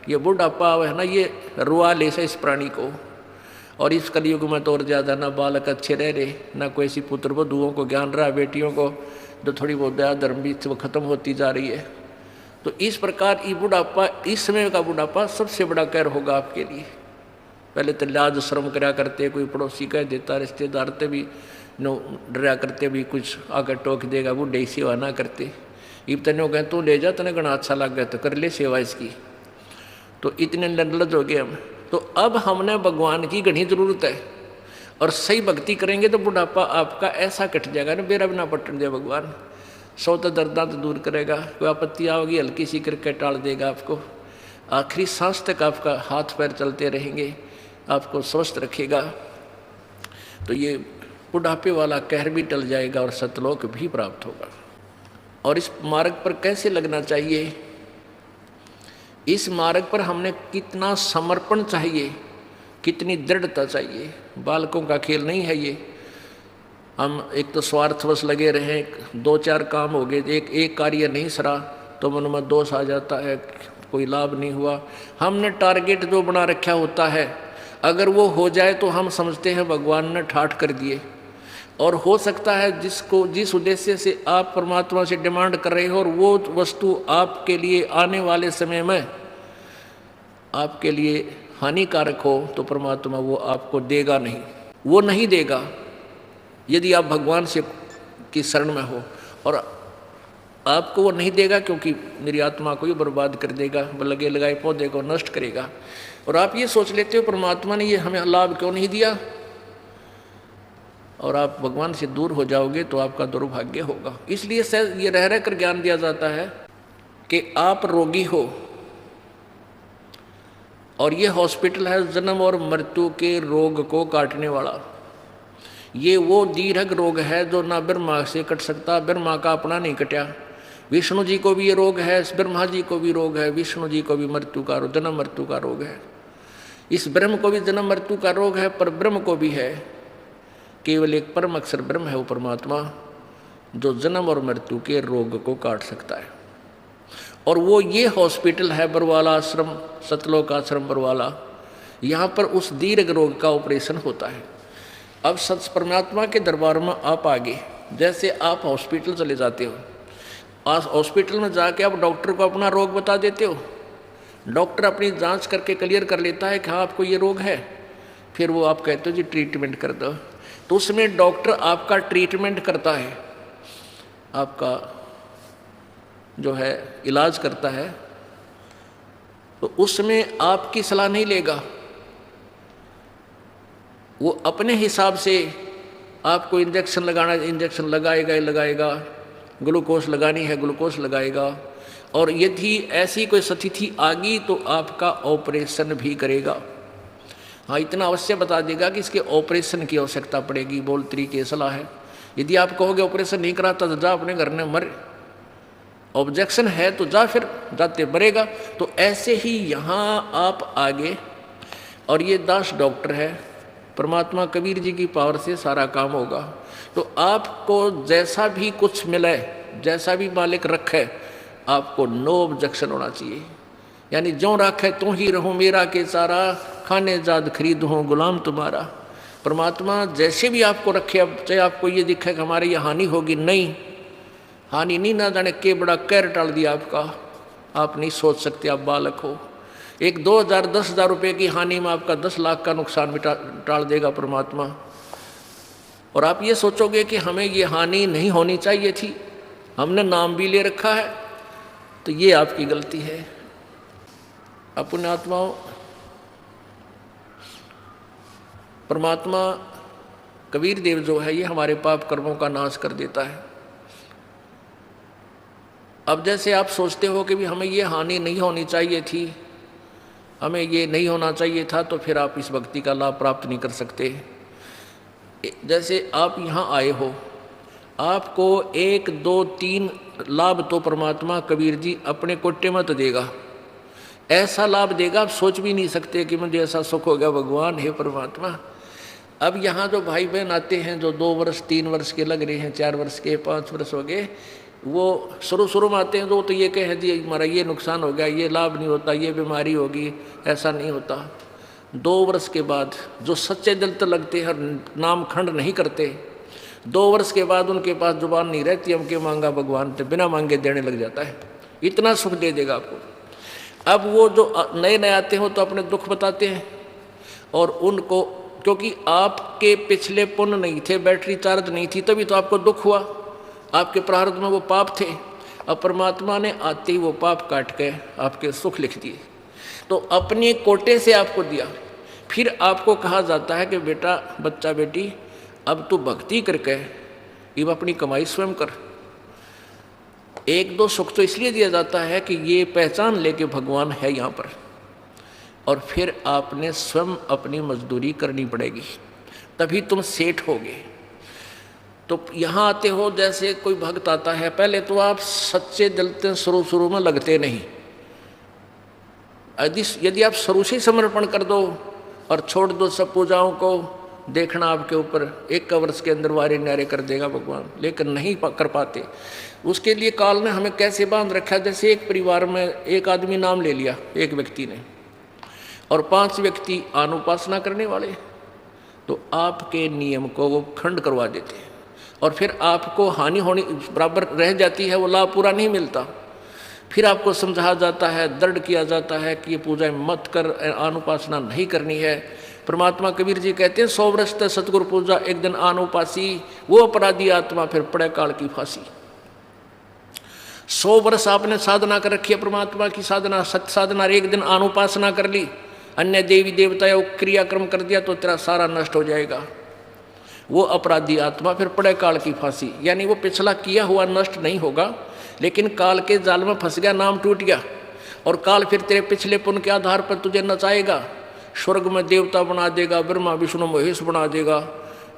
ये बुढ़ापा है ना, ये रुआ ले से इस प्राणी को। और इस कलयुग में तो और ज़्यादा ना बालक अच्छे रह रहे, ना कोई ऐसी पुत्र वधुओं को ज्ञान रहा, बेटियों को जो थोड़ी बहुत दया धर्म भी वो खत्म होती जा रही है। तो इस प्रकार ये बुढ़ापा, इस समय का बुढ़ापा सबसे बड़ा कहर होगा आपके लिए। पहले तो लाज शर्म करा करते, कोई पड़ोसी कह देता, रिश्तेदार ते भी नो डरा करते भी कुछ आकर टोक देगा, वो डे सेवा ना करते। इब तने कहें तू ले जा, तने घना अच्छा लग गया तो कर ले सेवा इसकी। तो इतने निर्लज हो गए हम। तो अब हमने भगवान की घनी जरूरत है, और सही भक्ति करेंगे तो बुढ़ापा आपका ऐसा कट जाएगा ना, बेरा बिना पटन दे भगवान। सौ तो दर्दा तो दूर करेगा, कोई आपत्ति आओगी हल्की सी करके टाल देगा आपको। आखिरी सांस तक आपका हाथ पैर चलते रहेंगे, आपको स्वस्थ रखेगा। तो ये बुढ़ापे वाला कहर भी टल जाएगा और सतलोक भी प्राप्त होगा। और इस मार्ग पर कैसे लगना चाहिए? इस मार्ग पर हमने कितना समर्पण चाहिए, कितनी दृढ़ता चाहिए। बालकों का खेल नहीं है ये। हम एक तो स्वार्थवश लगे रहे, 2-4 काम हो गए, एक कार्य नहीं सरा तो मन में दोष आ जाता है, कोई लाभ नहीं हुआ। हमने टारगेट जो बना रखा होता है, अगर वो हो जाए तो हम समझते हैं भगवान ने ठाठ कर दिए। और हो सकता है जिस उद्देश्य से आप परमात्मा से डिमांड कर रहे हो और वो वस्तु आपके लिए आने वाले समय में आपके लिए हानिकारक हो, तो परमात्मा वो आपको देगा नहीं, वो नहीं देगा यदि आप भगवान से की शरण में हो। और आपको वो नहीं देगा क्योंकि मेरी आत्मा को ही बर्बाद कर देगा, लगे लगाए पौधे को नष्ट करेगा। और आप ये सोच लेते हो परमात्मा ने ये हमें लाभ क्यों नहीं दिया, और आप भगवान से दूर हो जाओगे तो आपका दुर्भाग्य होगा। इसलिए ये रह कर ज्ञान दिया जाता है कि आप रोगी हो और ये हॉस्पिटल है जन्म और मृत्यु के रोग को काटने वाला। ये वो दीर्घ रोग है जो ना ब्रह्मा से कट सकता, ब्रह्मा का अपना नहीं कटा। विष्णु जी को भी ये रोग है, ब्रह्मा जी को भी रोग है, विष्णु जी को भी मृत्यु का जन्म मृत्यु का रोग है। इस ब्रह्म को भी जन्म मृत्यु का रोग है, पर ब्रह्म को भी है। केवल एक परम अक्षर ब्रह्म है वो परमात्मा, जो जन्म और मृत्यु के रोग को काट सकता है। और वो ये हॉस्पिटल है बरवाला आश्रम, सतलोक आश्रम बरवाला, यहाँ पर उस दीर्घ रोग का ऑपरेशन होता है। अब सच परमात्मा के दरबार में आप आगे, जैसे आप हॉस्पिटल चले जाते हो, आज हॉस्पिटल में जाके आप डॉक्टर को अपना रोग बता देते हो, डॉक्टर अपनी जांच करके क्लियर कर लेता है कि हाँ आपको ये रोग है, फिर वो आप कहते हो जी ट्रीटमेंट कर दो, तो उसमें डॉक्टर आपका ट्रीटमेंट करता है, आपका जो है इलाज करता है, तो उसमें आपकी सलाह नहीं लेगा, वो अपने हिसाब से आपको इंजेक्शन लगाना इंजेक्शन लगाएगा ही लगाएगा, ग्लूकोज लगानी है ग्लूकोज लगाएगा, और यदि ऐसी कोई स्थिति आ गई तो आपका ऑपरेशन भी करेगा। हाँ, इतना अवश्य बता देगा कि इसके ऑपरेशन की आवश्यकता पड़ेगी, बोल तरीके सलाह है। यदि आप कहोगे ऑपरेशन नहीं कराता तो जा अपने घर में मर, ऑब्जेक्शन है तो जा, फिर जाते मरेगा। तो ऐसे ही यहाँ आप आगे, और ये दास डॉक्टर है, परमात्मा कबीर जी की पावर से सारा काम होगा। तो आपको जैसा भी कुछ मिले, जैसा भी मालिक रखे, आपको नो ऑब्जेक्शन होना चाहिए, यानी जो रखे तुम ही रहो मेरा के सारा, खाने जाद खरीद हो गुलाम तुम्हारा। परमात्मा जैसे भी आपको रखे, अब चाहे आपको ये दिखे कि हमारे ये हानि होगी, नहीं, हानि नहीं, ना जाने के बड़ा कहर टाल दिया आपका, आप नहीं सोच सकते, आप बालक हो। एक 2000 10,000 रुपये की हानि में आपका 10 लाख का नुकसान टाल देगा परमात्मा। और आप ये सोचोगे कि हमें ये हानि नहीं होनी चाहिए थी, हमने नाम भी ले रखा है, तो ये आपकी गलती है। अपने आत्माओं, परमात्मा कबीर देव जो है ये हमारे पाप कर्मों का नाश कर देता है। अब जैसे आप सोचते हो कि भी हमें ये हानि नहीं होनी चाहिए थी, हमें ये नहीं होना चाहिए था, तो फिर आप इस भक्ति का लाभ प्राप्त नहीं कर सकते। जैसे आप यहाँ आए हो, आपको 1 2 3 लाभ तो परमात्मा कबीर जी अपने कोटे में तो देगा, ऐसा लाभ देगा आप सोच भी नहीं सकते कि मुझे ऐसा सुख हो गया भगवान, हे परमात्मा। अब यहाँ जो भाई बहन आते हैं, जो 2 वर्ष 3 वर्ष के लग रहे हैं, 4 वर्ष के 5 वर्ष हो गए, वो शुरू में आते हैं तो ये कहे जी हमारा ये नुकसान हो गया, ये लाभ नहीं होता, ये बीमारी होगी, ऐसा नहीं होता। 2 वर्ष के बाद जो सच्चे दिल तो लगते हैं, नाम खंड नहीं करते, 2 वर्ष के बाद उनके पास जुबान नहीं रहती, हमके मांगा भगवान, तो बिना मांगे देने लग जाता है, इतना सुख दे देगा आपको। अब वो जो नए नए आते हो तो अपने दुख बताते हैं, और उनको, क्योंकि आपके पिछले पुण्य नहीं थे, बैटरी चार्ज नहीं थी, तभी तो आपको दुख हुआ, आपके प्रारब्ध में वो पाप थे। अब परमात्मा ने आते ही वो पाप काट के आपके सुख लिख दिए, तो अपने कोटे से आपको दिया। फिर आपको कहा जाता है कि बेटा, बच्चा बेटी, अब तू भक्ति करके अब अपनी कमाई स्वयं कर। 1 2 सुख तो इसलिए दिया जाता है कि ये पहचान ले कि भगवान है यहाँ पर, और फिर आपने स्वयं अपनी मजदूरी करनी पड़ेगी, तभी तुम सेठ होगे। तो यहाँ आते हो, जैसे कोई भक्त आता है, पहले तो आप सच्चे दिल से शुरू में लगते नहीं। यदि आप शुरू से समर्पण कर दो और छोड़ दो सब पूजाओं को, देखना आपके ऊपर 1 वर्ष के अंदर वारे न्यारे कर देगा भगवान, लेकिन नहीं कर पाते। उसके लिए काल ने हमें कैसे बांध रखा, जैसे एक परिवार में एक आदमी नाम ले लिया, एक व्यक्ति ने, और 5 व्यक्ति अनुपासना करने वाले, तो आपके नियम को वो खंड करवा देते हैं, और फिर आपको हानि होनी बराबर रह जाती है, वो लाभ पूरा नहीं मिलता। फिर आपको समझाया जाता है, दृढ़ किया जाता है कि ये पूजा मत कर, अनुपासना नहीं करनी है। परमात्मा कबीर जी कहते हैं 100 वर्ष तक सतगुरु पूजा, एक दिन अनुपासी, वो अपराधी आत्मा फिर पड़े काल की फांसी। 100 वर्ष आपने साधना कर रखी है, परमात्मा की साधना, सत्य साधना, एक दिन अनुपासना कर ली, अन्य देवी देवता क्रियाक्रम कर दिया, तो तेरा सारा नष्ट हो जाएगा। वो अपराधी आत्मा फिर पड़े काल की फांसी, यानी वो पिछला किया हुआ नष्ट नहीं होगा, लेकिन काल के जाल में फंस गया, नाम टूट गया, और काल फिर तेरे पिछले पुण्य के आधार पर तुझे नचाएगा, स्वर्ग में देवता बना देगा, ब्रह्मा विष्णु महेश बना देगा,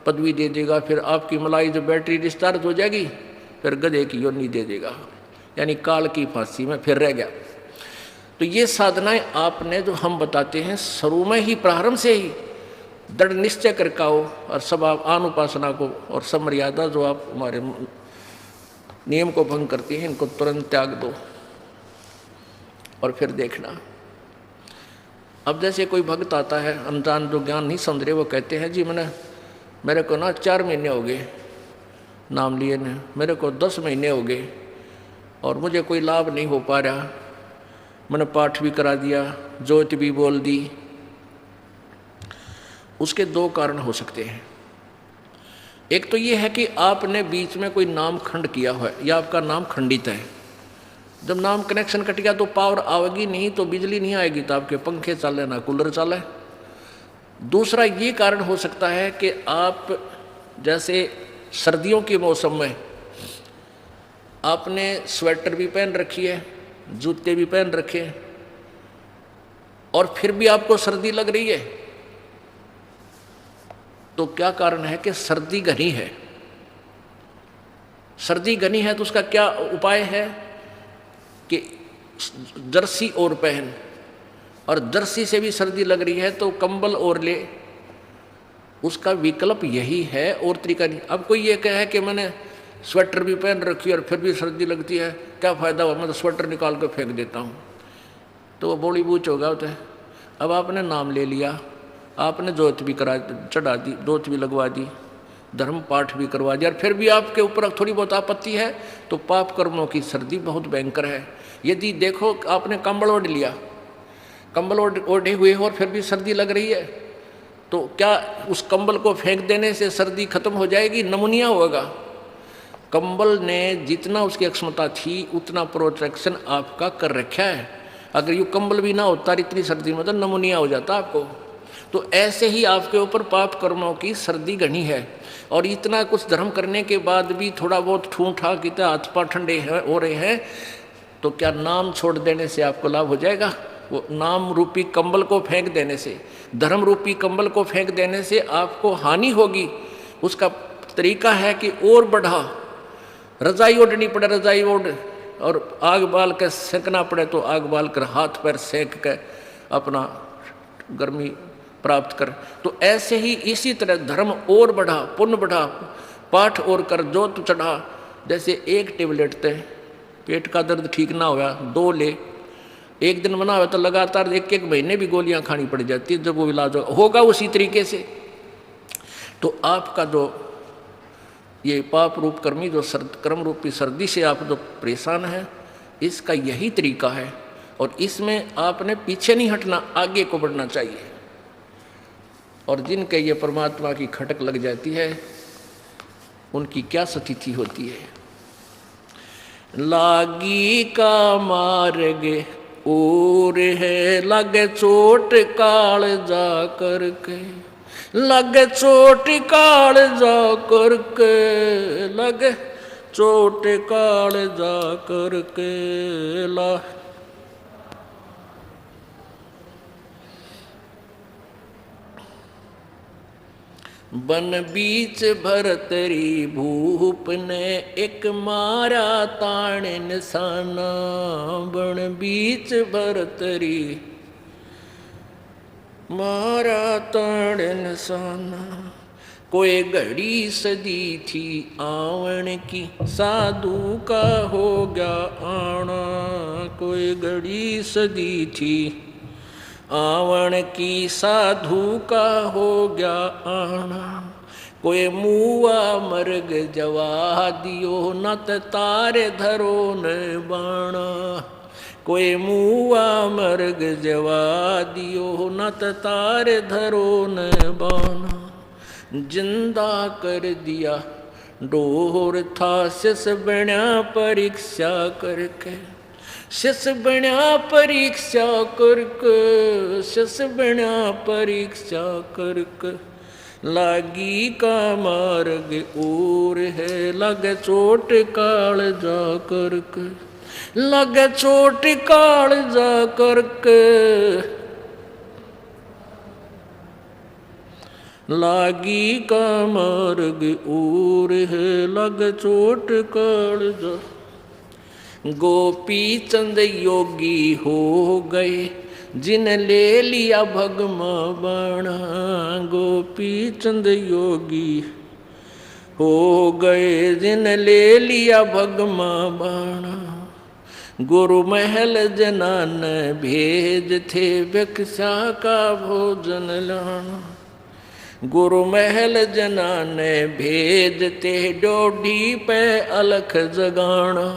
पदवी दे देगा, फिर आपकी मलाई जो बैटरी डिस्चार्ज हो जाएगी, फिर गधे की योनि दे देगा, यानी काल की फांसी में फिर रह गया। तो ये साधनाएं आपने जो हम बताते हैं शुरू में ही, प्रारंभ से ही दृढ़ निश्चय करके आओ और सब आप अनुपासना को और सब मर्यादा जो आप हमारे नियम को भंग करती हैं इनको तुरंत त्याग दो और फिर देखना। अब जैसे कोई भक्त आता है अनजान जो ज्ञान नहीं समझ रहे, वो कहते हैं जी मेरे को ना 4 महीने हो गए नाम लिए ने, मेरे को 10 महीने हो गए और मुझे कोई लाभ नहीं हो पा रहा, मैंने पाठ भी करा दिया, ज्योति भी बोल दी। उसके 2 कारण हो सकते हैं। एक तो ये है कि आपने बीच में कोई नाम खंड किया हुआ है या आपका नाम खंडित है। जब नाम कनेक्शन कट गया तो पावर आएगी नहीं, तो बिजली नहीं आएगी, तो आपके पंखे चले ना कूलर चले। दूसरा ये कारण हो सकता है कि आप जैसे सर्दियों के मौसम में आपने स्वेटर भी पहन रखी है, जूते भी पहन रखे और फिर भी आपको सर्दी लग रही है, तो क्या कारण है कि सर्दी घनी है। सर्दी घनी है तो उसका क्या उपाय है कि जर्सी और पहन, और जर्सी से भी सर्दी लग रही है तो कंबल और ले। उसका विकल्प यही है और तरीका नहीं। अब कोई ये कहे कि मैंने स्वेटर भी पहन रखी और फिर भी सर्दी लगती है, क्या फ़ायदा हुआ, मैं तो स्वेटर निकाल कर फेंक देता हूँ, तो वो बोली बूझ होगा। तो अब आपने नाम ले लिया, आपने ज्योत भी चढ़ा दी, ज्योत भी लगवा दी, धर्म पाठ भी करवा दिया, और फिर भी आपके ऊपर थोड़ी बहुत आपत्ति है, तो पाप कर्मों की सर्दी बहुत भयंकर है। यदि देखो आपने कंबल ओढ़ लिया, कंबल ओढ़े हुए हो और फिर भी सर्दी लग रही है, तो क्या उस कंबल को फेंक देने से सर्दी खत्म हो जाएगी? नमूनिया होगा। कंबल ने जितना उसकी क्षमता थी उतना प्रोटेक्शन आपका कर रखा है। अगर ये कंबल भी ना होता इतनी सर्दी में तो नमूनिया हो जाता आपको। तो ऐसे ही आपके ऊपर पाप कर्मों की सर्दी घनी है, और इतना कुछ धर्म करने के बाद भी थोड़ा बहुत ठूँ ठा कितने हाथ पाँव ठंडे हो रहे हैं, तो क्या नाम छोड़ देने से आपको लाभ हो जाएगा? वो नाम रूपी कंबल को फेंक देने से, धर्म रूपी कंबल को फेंक देने से आपको हानि होगी। उसका तरीका है कि और बढ़ा, रजाई ओढ़नी पड़े रजाई ओढ़, और आग बाल कर सेंकना पड़े तो आग बाल कर, हाथ पैर सेंक कर अपना गर्मी प्राप्त कर। तो ऐसे ही इसी तरह धर्म और बढ़ा, पुण्य बढ़ा, पाठ और कर, जोत चढ़ा। जैसे एक टेबलेट थे, पेट का दर्द ठीक ना हुआ 2 ले, एक दिन बना हुआ तो लगातार 1-1 महीने भी गोलियां खानी पड़ जाती, जब वो इलाज होगा उसी तरीके से। तो आपका जो ये पाप रूप कर्मी जो कर्म रूपी सर्दी से आप जो परेशान हैं, इसका यही तरीका है, और इसमें आपने पीछे नहीं हटना, आगे को बढ़ना चाहिए। और जिनके ये परमात्मा की खटक लग जाती है उनकी क्या स्थिति होती है। लागी का मार्ग और है, लगे चोट काल जा करके, लगे चोट काल जा करके, लगे चोट काल जा करके ला। बन बीच भरतरी भूप ने एक मारा ताण निशाना, बन बीच भरतरी मारा ताण निशाना। कोई घड़ी सदी थी आवन की, साधु का हो गया आना। कोई घड़ी सदी थी आवन की, साधु का हो गया आना। कोई मुआ मर्ग जवा दियो, नत तारे धरो न बाणा। कोई मुआ मर्ग जवा दियो, नत तारे धरो न बाणा। जिंदा कर दिया डोर था, शिष बण्या परीक्षा करके, शिष बण्या परीक्षा करके, शिष बण्या परीक्षा करके। लागी का मार्ग और है, लग चोट काल जा करके, लग चोट काल जा करके। लागी का मार्ग और है, लग चोट काल जा। गोपी चंद योगी हो गए, जिन ले लिया भगमा बाणा, गोपी चंद योगी हो गए जिन ले लिया भगमा बाणा। गुरु महल जनान भेज थे, भिक्षा का भोजन लाना। गुरु महल जनान भेजते, डोडी पे अलख जगाना।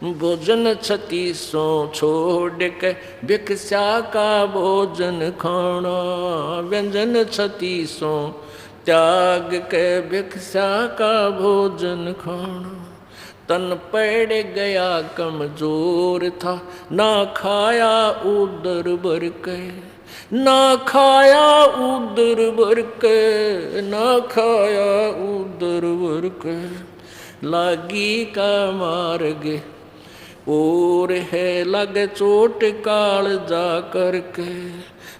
भोजन 3600 छोड़ के, भिक्षा का भोजन खाना। व्यंजन 3600 त्याग के, भिक्षा का भोजन खाना। तन पड़ गया कमजोर था, ना खाया उदर भर के, ना खाया उदर भर के, ना खाया उदर भर के। लागी का मार्ग और है, लग चोट काल जा करके,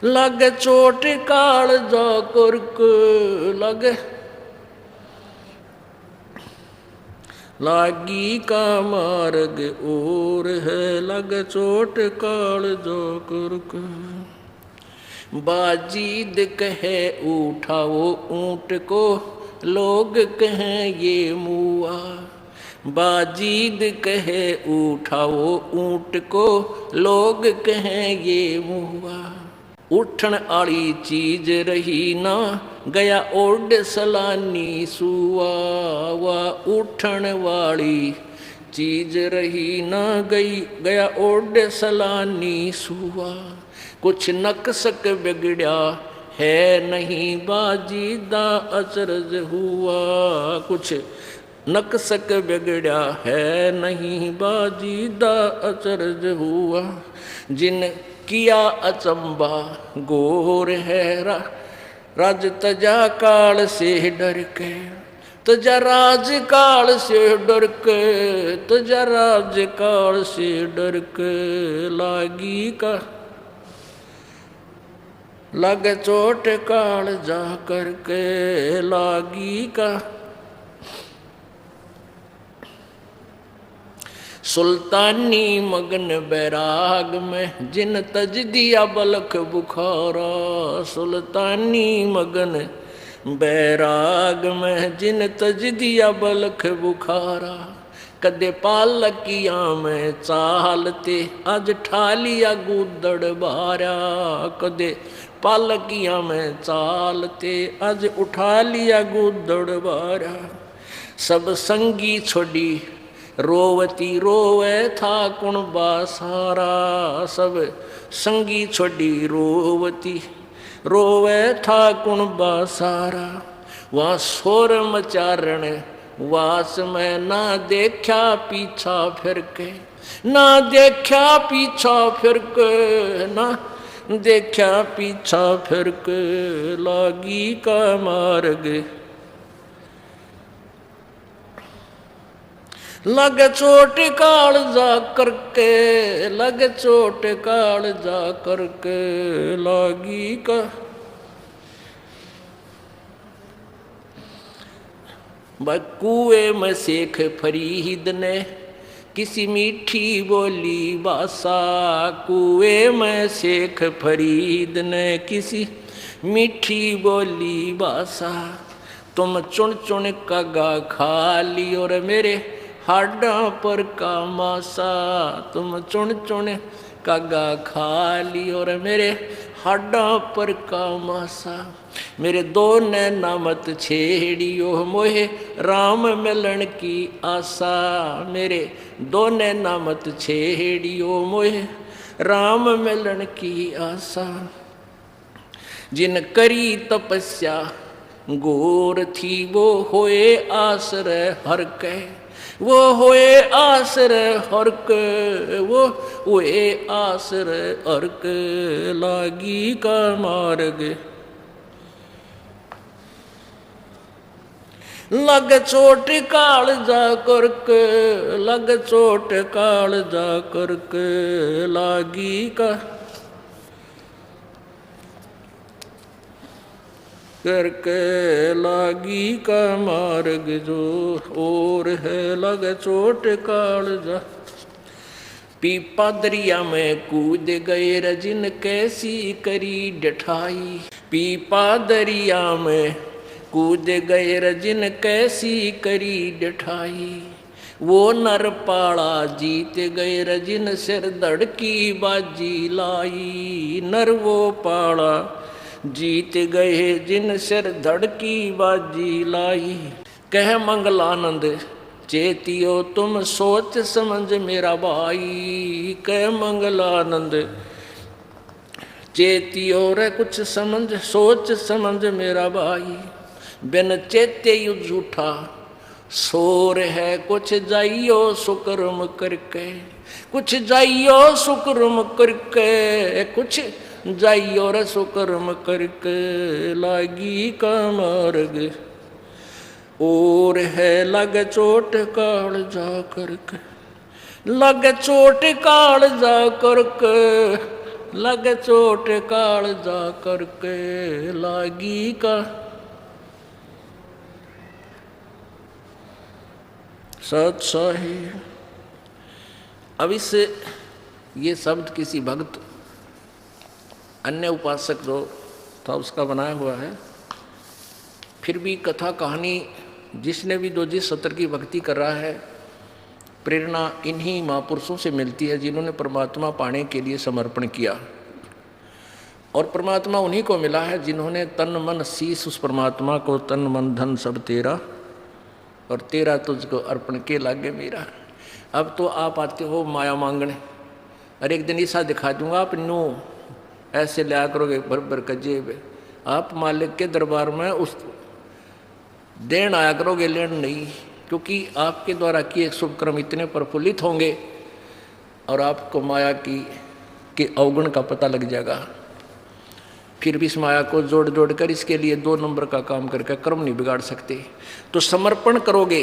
लग चोट काल जा करके। लागी का मार्ग और है, लग चोट काल जो करके। बाजीद कहे उठाओ ऊंट को, लोग कहें ये मुआ। बाजीद कहे उठाओ ऊंट को, लोग कहें ये मुआ। उठन आली चीज रही ना, गया ओड सलानी सुआ। वह उठन वाली चीज रही ना, गया ओड सलानी सुआ। कुछ नक्सक बिगड़ा है नहीं, बाजीदा अचरज हुआ। कुछ नक्सक बिगड़ा है नहीं, बाजीदा अचरज हुआ। जिन किया अचंबा गोर है, राज तजा काल से डर के। तजा राज काल से डर के, तजा राज काल से डर के। लागी का लग चोट काल जा करके, लागी का। सुल्तानी मगन बैराग में, जिन तज दिया बलख बुखारा। सुल्तानी मगन बैराग में, जिन तज दिया बलख बुखारा। कदे पालकिया में चालते, आज ठालिया गुदड़ बारा। कदे पालकिया में चालते, आज उठा लिया गुदड़ बारा। सब संगी छोड़ी रोवती रोवे था कुणबा सारा। सब संगी छोड़ी रोवती रोवे था कुणबा सारा। वहाँ शोर मचारण वास में, ना देखा पीछा फिर के, ना देखा पीछा फिर के, ना देखा पीछा फिर के। लागी का मार्ग लग चोट काल जा करके, लग चोट काल जा करके। लागी का कुएं में शेख फरीद ने, किसी मीठी बोली बासा। कुएं में शेख फरीद ने, किसी मीठी बोली बासा। तुम चुन चुन कागा खा ली, और मेरे हाडा पर का मासा। तुम चुन चुन कागा खा ली, और मेरे हाडा पर का मासा। मेरे दो नैना मत छेड़ियो, मोहे राम मिलन की आशा। मेरे दो नैना मत छेड़ियो, मोहे राम मिलन की आशा। जिन करी तपस्या गोर थी, वो होए आश्रय हर के। वो होए आश्रय हर के, वो होए आश्रय हर के। लागी का मार्ग लग चोट काल जा करके, लग चोट काल जा करके। लागी का करके, लागी का मार्ग जो और है, लग चोट काल जा। पीपा दरिया में कूद गए रजिन कैसी करी डठाई। पीपा दरिया में कूद गए रजिन कैसी करी डठाई। वो नर पाड़ा जीत गए रजिन सिर धड़की बाजी लाई। नर वो पाड़ा जीत गए जिन सिर धड़की बाजी लाई। कह मंगलानंद चेतियो तुम सोच समझ मेरा भाई। कह मंगलानंद चेतियो रे कुछ समझ सोच समझ मेरा भाई। बिन चेते यु झूठा शोर है कुछ जाइयो सुकर्म करके। कुछ जाइयो सुकर्म करके कुछ जाइयो रे सुकर्म करके। लागी का मार्ग और है लग चोट काल जा करके। लग चोट काल जा करके लग चोट काल जा करके लागी का। सत्साही। अब इस ये शब्द किसी भक्त अन्य उपासक जो था उसका बनाया हुआ है। फिर भी कथा कहानी जिसने भी जो जिस सत्र की भक्ति कर रहा है, प्रेरणा इन्हीं महापुरुषों से मिलती है जिन्होंने परमात्मा पाने के लिए समर्पण किया। और परमात्मा उन्हीं को मिला है जिन्होंने तन मन शीस उस परमात्मा को तन मन धन सब तेरा और तेरा तुझको अर्पण के लागे मेरा। अब तो आप आते हो माया मांगने, और एक दिन ऐसा दिखा दूंगा आप नो ऐसे लिया करोगे भर भर का जेब। आप मालिक के दरबार में उस देन आया करोगे, लेन नहीं, क्योंकि आपके द्वारा किए शुभ कर्म इतने प्रफुल्लित होंगे और आपको माया की के अवगुण का पता लग जाएगा। फिर भी इस माया को जोड़ जोड़ कर इसके लिए 2 नंबर का काम करके कर्म नहीं बिगाड़ सकते। तो समर्पण करोगे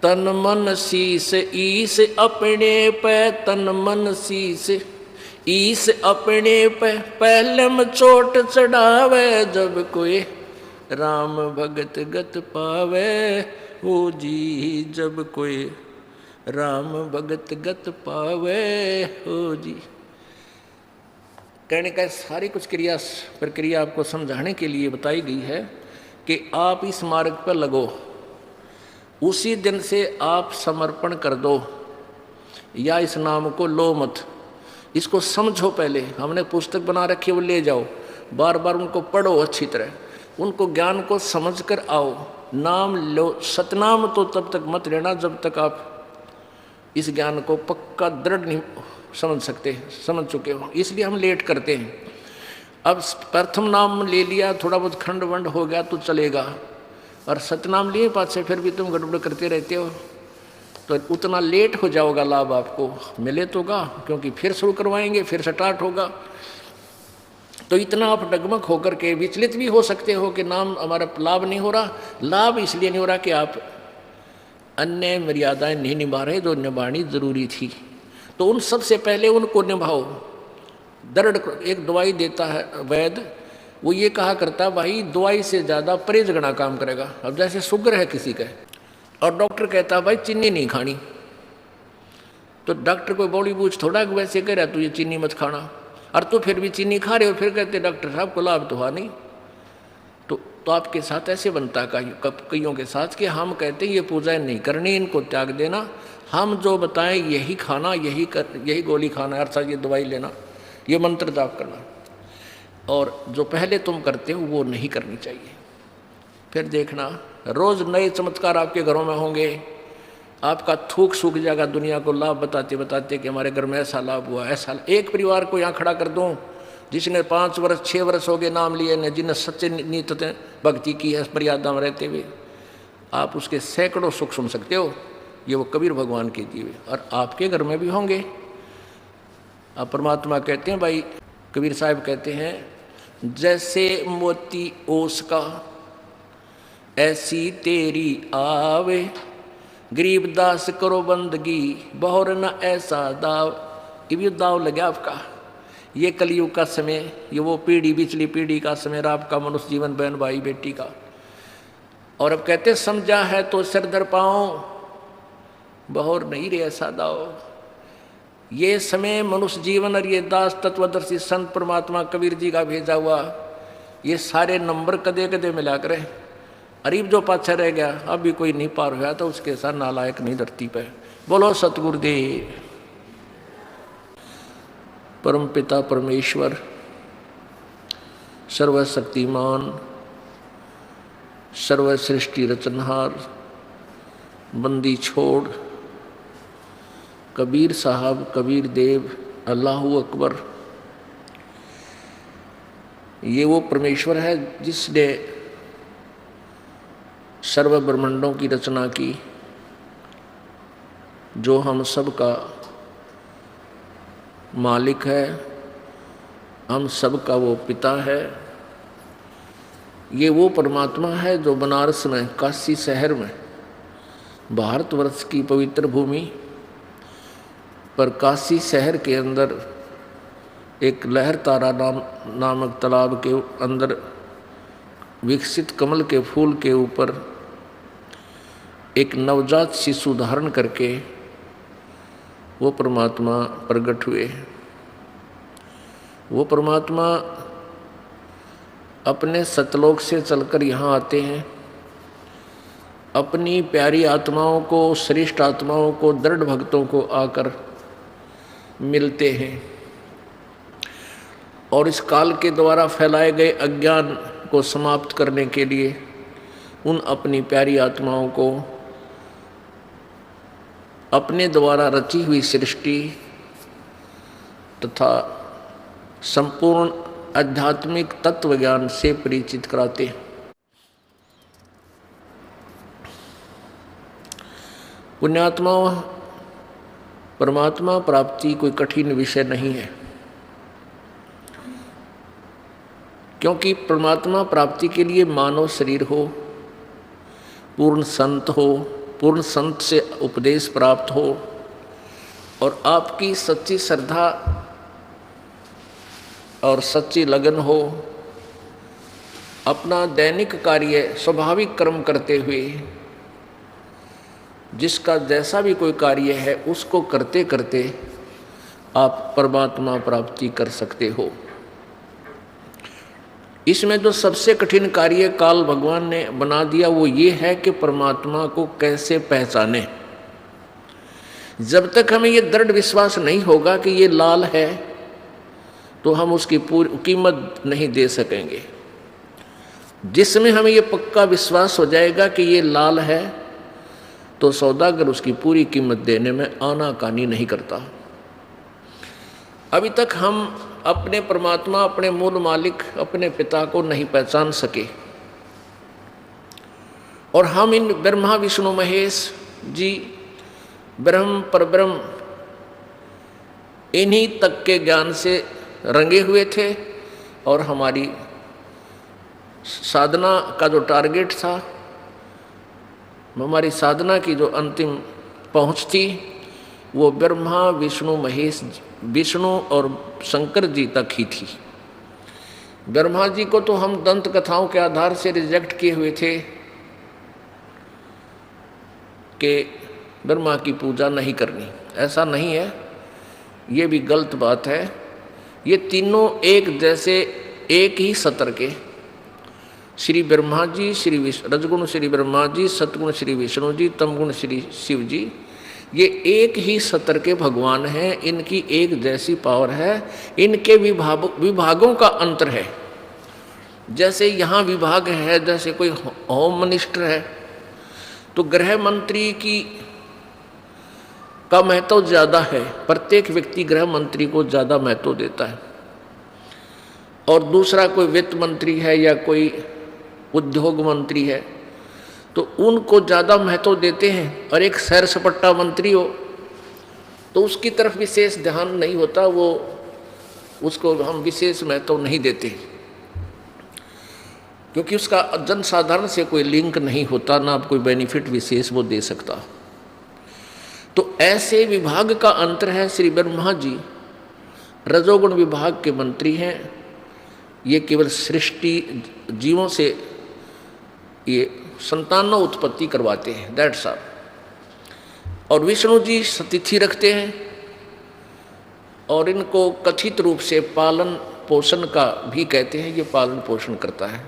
तन मन शीस ईस अपने पे। तन मन शीस ईस अपने पे पहले में चोट चढ़ावे। जब कोई राम भगत गत पावे हो जी। जब कोई राम भगत गत पावे हो जी। कहने का सारी कुछ प्रक्रिया आपको समझाने के लिए बताई गई है कि आप इस मार्ग पर लगो। उसी दिन से आप समर्पण कर दो या इस नाम को लो मत, इसको समझो। पहले हमने पुस्तक बना रखी है वो ले जाओ, बार बार उनको पढ़ो अच्छी तरह, उनको ज्ञान को समझ कर आओ। नाम लो, सतनाम तो तब तक मत लेना जब तक आप इस ज्ञान को पक्का दृढ़ नहीं समझ चुके हो। इसलिए हम लेट करते हैं। अब प्रथम नाम ले लिया, थोड़ा बहुत खंड वंड हो गया तो चलेगा, और सतनाम लिए पास से फिर भी तुम गड़बड़ करते रहते हो तो उतना लेट हो जाओगा। लाभ आपको मिले तोगा, क्योंकि फिर शुरू करवाएंगे, फिर स्टार्ट होगा। तो इतना आप डगमग होकर के विचलित भी हो सकते हो कि नाम हमारा लाभ नहीं हो रहा। लाभ इसलिए नहीं हो रहा कि आप अन्य मर्यादाएं नहीं निभा रहे जो निभानी जरूरी थी। तो उन सबसे पहले उनको निभाओ। दृढ़ एक दवाई देता है वैद्य, वो ये कहा करता भाई दवाई से ज़्यादा परहेज गणा काम करेगा। अब जैसे शुगर है किसी का और डॉक्टर कहता भाई चीनी नहीं खानी, तो डॉक्टर कोई बॉडी बूझ थोड़ा वैसे कह रहा तू ये चीनी मत खाना, और तो फिर भी चीनी खा रहे हो, फिर कहते डॉक्टर साहब को लाभ तो हुआ नहीं। तो आपके साथ ऐसे बनता है कईयों के साथ कि हम कहते हैं ये पूजाएं नहीं करनी, इनको त्याग देना, हम जो बताएं यही खाना, यही गोली खाना, अर्थात ये दवाई लेना, ये मंत्र जाप करना, और जो पहले तुम करते हो वो नहीं करनी चाहिए। फिर देखना रोज़ नए चमत्कार आपके घरों में होंगे। आपका थूक सूख जाएगा दुनिया को लाभ बताते बताते कि हमारे घर में ऐसा लाभ हुआ, ऐसा। एक परिवार को यहाँ खड़ा कर दूँ जिसने 5 वर्ष 6 वर्ष हो गए नाम लिए ने, जिन्हें सच्चे नीत भक्ति की है मर्यादा में रहते हुए, आप उसके सैकड़ों सुख सुन सकते हो। ये वो कबीर भगवान के दिए, और आपके घर में भी होंगे। अब परमात्मा कहते हैं भाई, कबीर साहब कहते हैं जैसे मोती ओस का ऐसी तेरी आवे, गरीब दास करो बंदगी बहुर न ऐसा दाव। ये दाव लगे आपका। ये कलयुग का समय, ये वो पीढ़ी पिछली पीढ़ी का समय रहा आपका मनुष्य जीवन, बहन भाई बेटी का। और अब कहते समझा है तो सिर धर पाओ, बहुर नहीं रे सादाओ। ये समय मनुष्य जीवन और ये दास तत्वदर्शी संत परमात्मा कबीर जी का भेजा हुआ, ये सारे नंबर कदे कदे मिला करे। अरीब जो पाछा रह गया, अब भी कोई नहीं पार हुआ तो उसके साथ नालायक नहीं धरती पे। बोलो सतगुरुदेव। परम पिता परमेश्वर सर्वशक्तिमान सर्व सृष्टि रचनहार बंदी छोड़ कबीर साहब कबीर देव अल्लाहू अकबर, ये वो परमेश्वर है जिसने सर्व ब्रह्मांडों की रचना की, जो हम सब का मालिक है, हम सब का वो पिता है। ये वो परमात्मा है जो बनारस में काशी शहर में भारतवर्ष की पवित्र भूमि पर काशी शहर के अंदर एक लहर तारा नामक तालाब के अंदर विकसित कमल के फूल के ऊपर एक नवजात शिशु धारण करके वो परमात्मा प्रकट हुए। वो परमात्मा अपने सतलोक से चलकर यहाँ आते हैं, अपनी प्यारी आत्माओं को, श्रेष्ठ आत्माओं को, दृढ़ भक्तों को आकर मिलते हैं और इस काल के द्वारा फैलाए गए अज्ञान को समाप्त करने के लिए उन अपनी प्यारी आत्माओं को अपने द्वारा रची हुई सृष्टि तथा संपूर्ण आध्यात्मिक तत्व ज्ञान से परिचित कराते हैं। पुण्यात्माओं, परमात्मा प्राप्ति कोई कठिन विषय नहीं है, क्योंकि परमात्मा प्राप्ति के लिए मानव शरीर हो, पूर्ण संत हो, पूर्ण संत से उपदेश प्राप्त हो और आपकी सच्ची श्रद्धा और सच्ची लगन हो, अपना दैनिक कार्य स्वाभाविक कर्म करते हुए जिसका जैसा भी कोई कार्य है उसको करते करते आप परमात्मा प्राप्ति कर सकते हो। इसमें जो सबसे कठिन कार्य काल भगवान ने बना दिया वो ये है कि परमात्मा को कैसे पहचाने। जब तक हमें ये दृढ़ विश्वास नहीं होगा कि ये लाल है तो हम उसकी पूरी कीमत नहीं दे सकेंगे। जिसमें हमें ये पक्का विश्वास हो जाएगा कि ये लाल है तो सौदागर उसकी पूरी कीमत देने में आनाकानी नहीं करता। अभी तक हम अपने परमात्मा, अपने मूल मालिक, अपने पिता को नहीं पहचान सके और हम इन ब्रह्मा विष्णु महेश जी, ब्रह्म परब्रह्म, इन्हीं तक के ज्ञान से रंगे हुए थे और हमारी साधना का जो टारगेट था, हमारी साधना की जो अंतिम पहुंच थी वो ब्रह्मा विष्णु महेश, विष्णु और शंकर जी तक ही थी। ब्रह्मा जी को तो हम दंत कथाओं के आधार से रिजेक्ट किए हुए थे कि ब्रह्मा की पूजा नहीं करनी। ऐसा नहीं है, ये भी गलत बात है। ये तीनों एक जैसे, एक ही सतर के, श्री ब्रह्मा जी, श्री रजगुण श्री ब्रह्मा जी, सतगुण श्री विष्णु जी, तमगुण श्री शिव जी, ये एक ही सतर के भगवान हैं। इनकी एक जैसी पावर है, इनके विभागों का अंतर है। जैसे यहाँ विभाग है, जैसे कोई होम मिनिस्टर है तो गृह मंत्री का महत्व ज़्यादा है, प्रत्येक व्यक्ति गृह मंत्री को ज़्यादा महत्व देता है। और दूसरा कोई वित्त मंत्री है या कोई उद्योग मंत्री है तो उनको ज़्यादा महत्व देते हैं। और एक सैर सपाटा मंत्री हो तो उसकी तरफ विशेष ध्यान नहीं होता, वो उसको हम विशेष महत्व नहीं देते क्योंकि उसका जनसाधारण से कोई लिंक नहीं होता, ना कोई बेनिफिट विशेष वो दे सकता। तो ऐसे विभाग का अंतर है। श्री ब्रह्मा जी रजोगुण विभाग के मंत्री हैं, ये केवल सृष्टि जीवों से ये संतानों उत्पत्ति करवाते हैं, दैट्स ऑल। और विष्णु जी तिथि रखते हैं और इनको कथित रूप से पालन पोषण का भी कहते हैं, ये पालन पोषण करता है।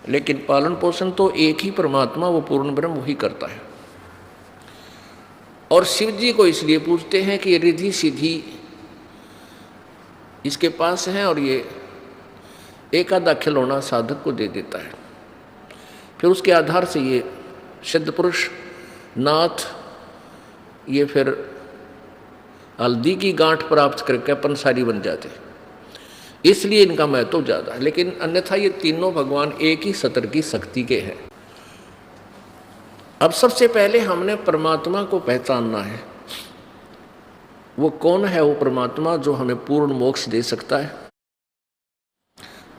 लेकिन पालन पोषण तो एक ही परमात्मा, वो पूर्ण ब्रह्म, वही करता है। और शिव जी को इसलिए पूछते हैं कि रिद्धि सिद्धि इसके पास है और ये एक आधा खिलौना साधक को दे देता है। फिर उसके आधार से ये सिद्ध पुरुष, नाथ, ये फिर हल्दी की गांठ प्राप्त करके पंसारी बन जाते, इसलिए इनका महत्व ज़्यादा है। लेकिन अन्यथा ये तीनों भगवान एक ही सत्र की शक्ति के हैं। अब सबसे पहले हमने परमात्मा को पहचानना है। वो कौन है? वो परमात्मा जो हमें पूर्ण मोक्ष दे सकता है।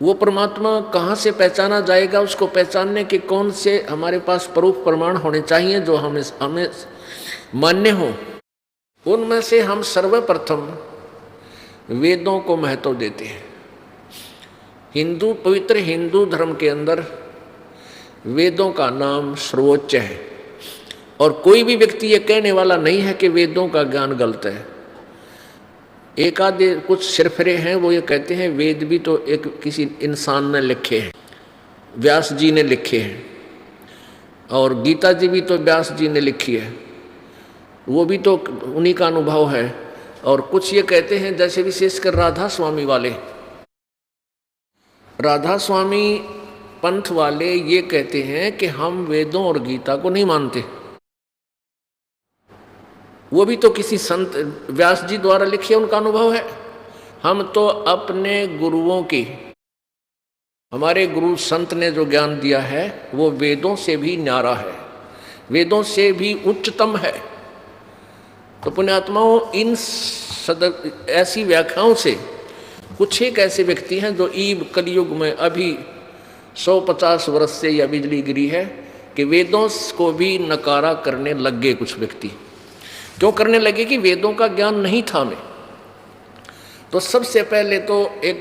वो परमात्मा कहाँ से पहचाना जाएगा? उसको पहचानने के कौन से हमारे पास प्रूफ प्रमाण होने चाहिए जो हमें मान्य हो? उनमें से हम सर्वप्रथम वेदों को महत्व देते हैं। पवित्र हिंदू धर्म के अंदर वेदों का नाम सर्वोच्च है और कोई भी व्यक्ति ये कहने वाला नहीं है कि वेदों का ज्ञान गलत है। एक आधे कुछ सिरफिरे हैं, वो ये कहते हैं वेद भी तो एक किसी इंसान ने लिखे हैं, व्यास जी ने लिखे हैं, और गीता जी भी तो व्यास जी ने लिखी है, वो भी तो उन्हीं का अनुभव है। और कुछ ये कहते हैं, जैसे विशेषकर राधा स्वामी वाले, राधा स्वामी पंथ वाले ये कहते हैं कि हम वेदों और गीता को नहीं मानते, वो भी तो किसी संत व्यास जी द्वारा लिखे, उनका अनुभव है। हम तो अपने गुरुओं की, हमारे गुरु संत ने जो ज्ञान दिया है वो वेदों से भी न्यारा है, वेदों से भी उच्चतम है। तो पुण्यात्माओं, इन ऐसी व्याख्याओं से कुछ एक ऐसे व्यक्ति हैं जो ईब कलयुग में अभी 150 वर्ष से यह बिजली गिरी है कि वेदों को भी नकारा करने लग गए कुछ व्यक्ति। क्यों करने लगे? कि वेदों का ज्ञान नहीं था हमें। तो सबसे पहले तो एक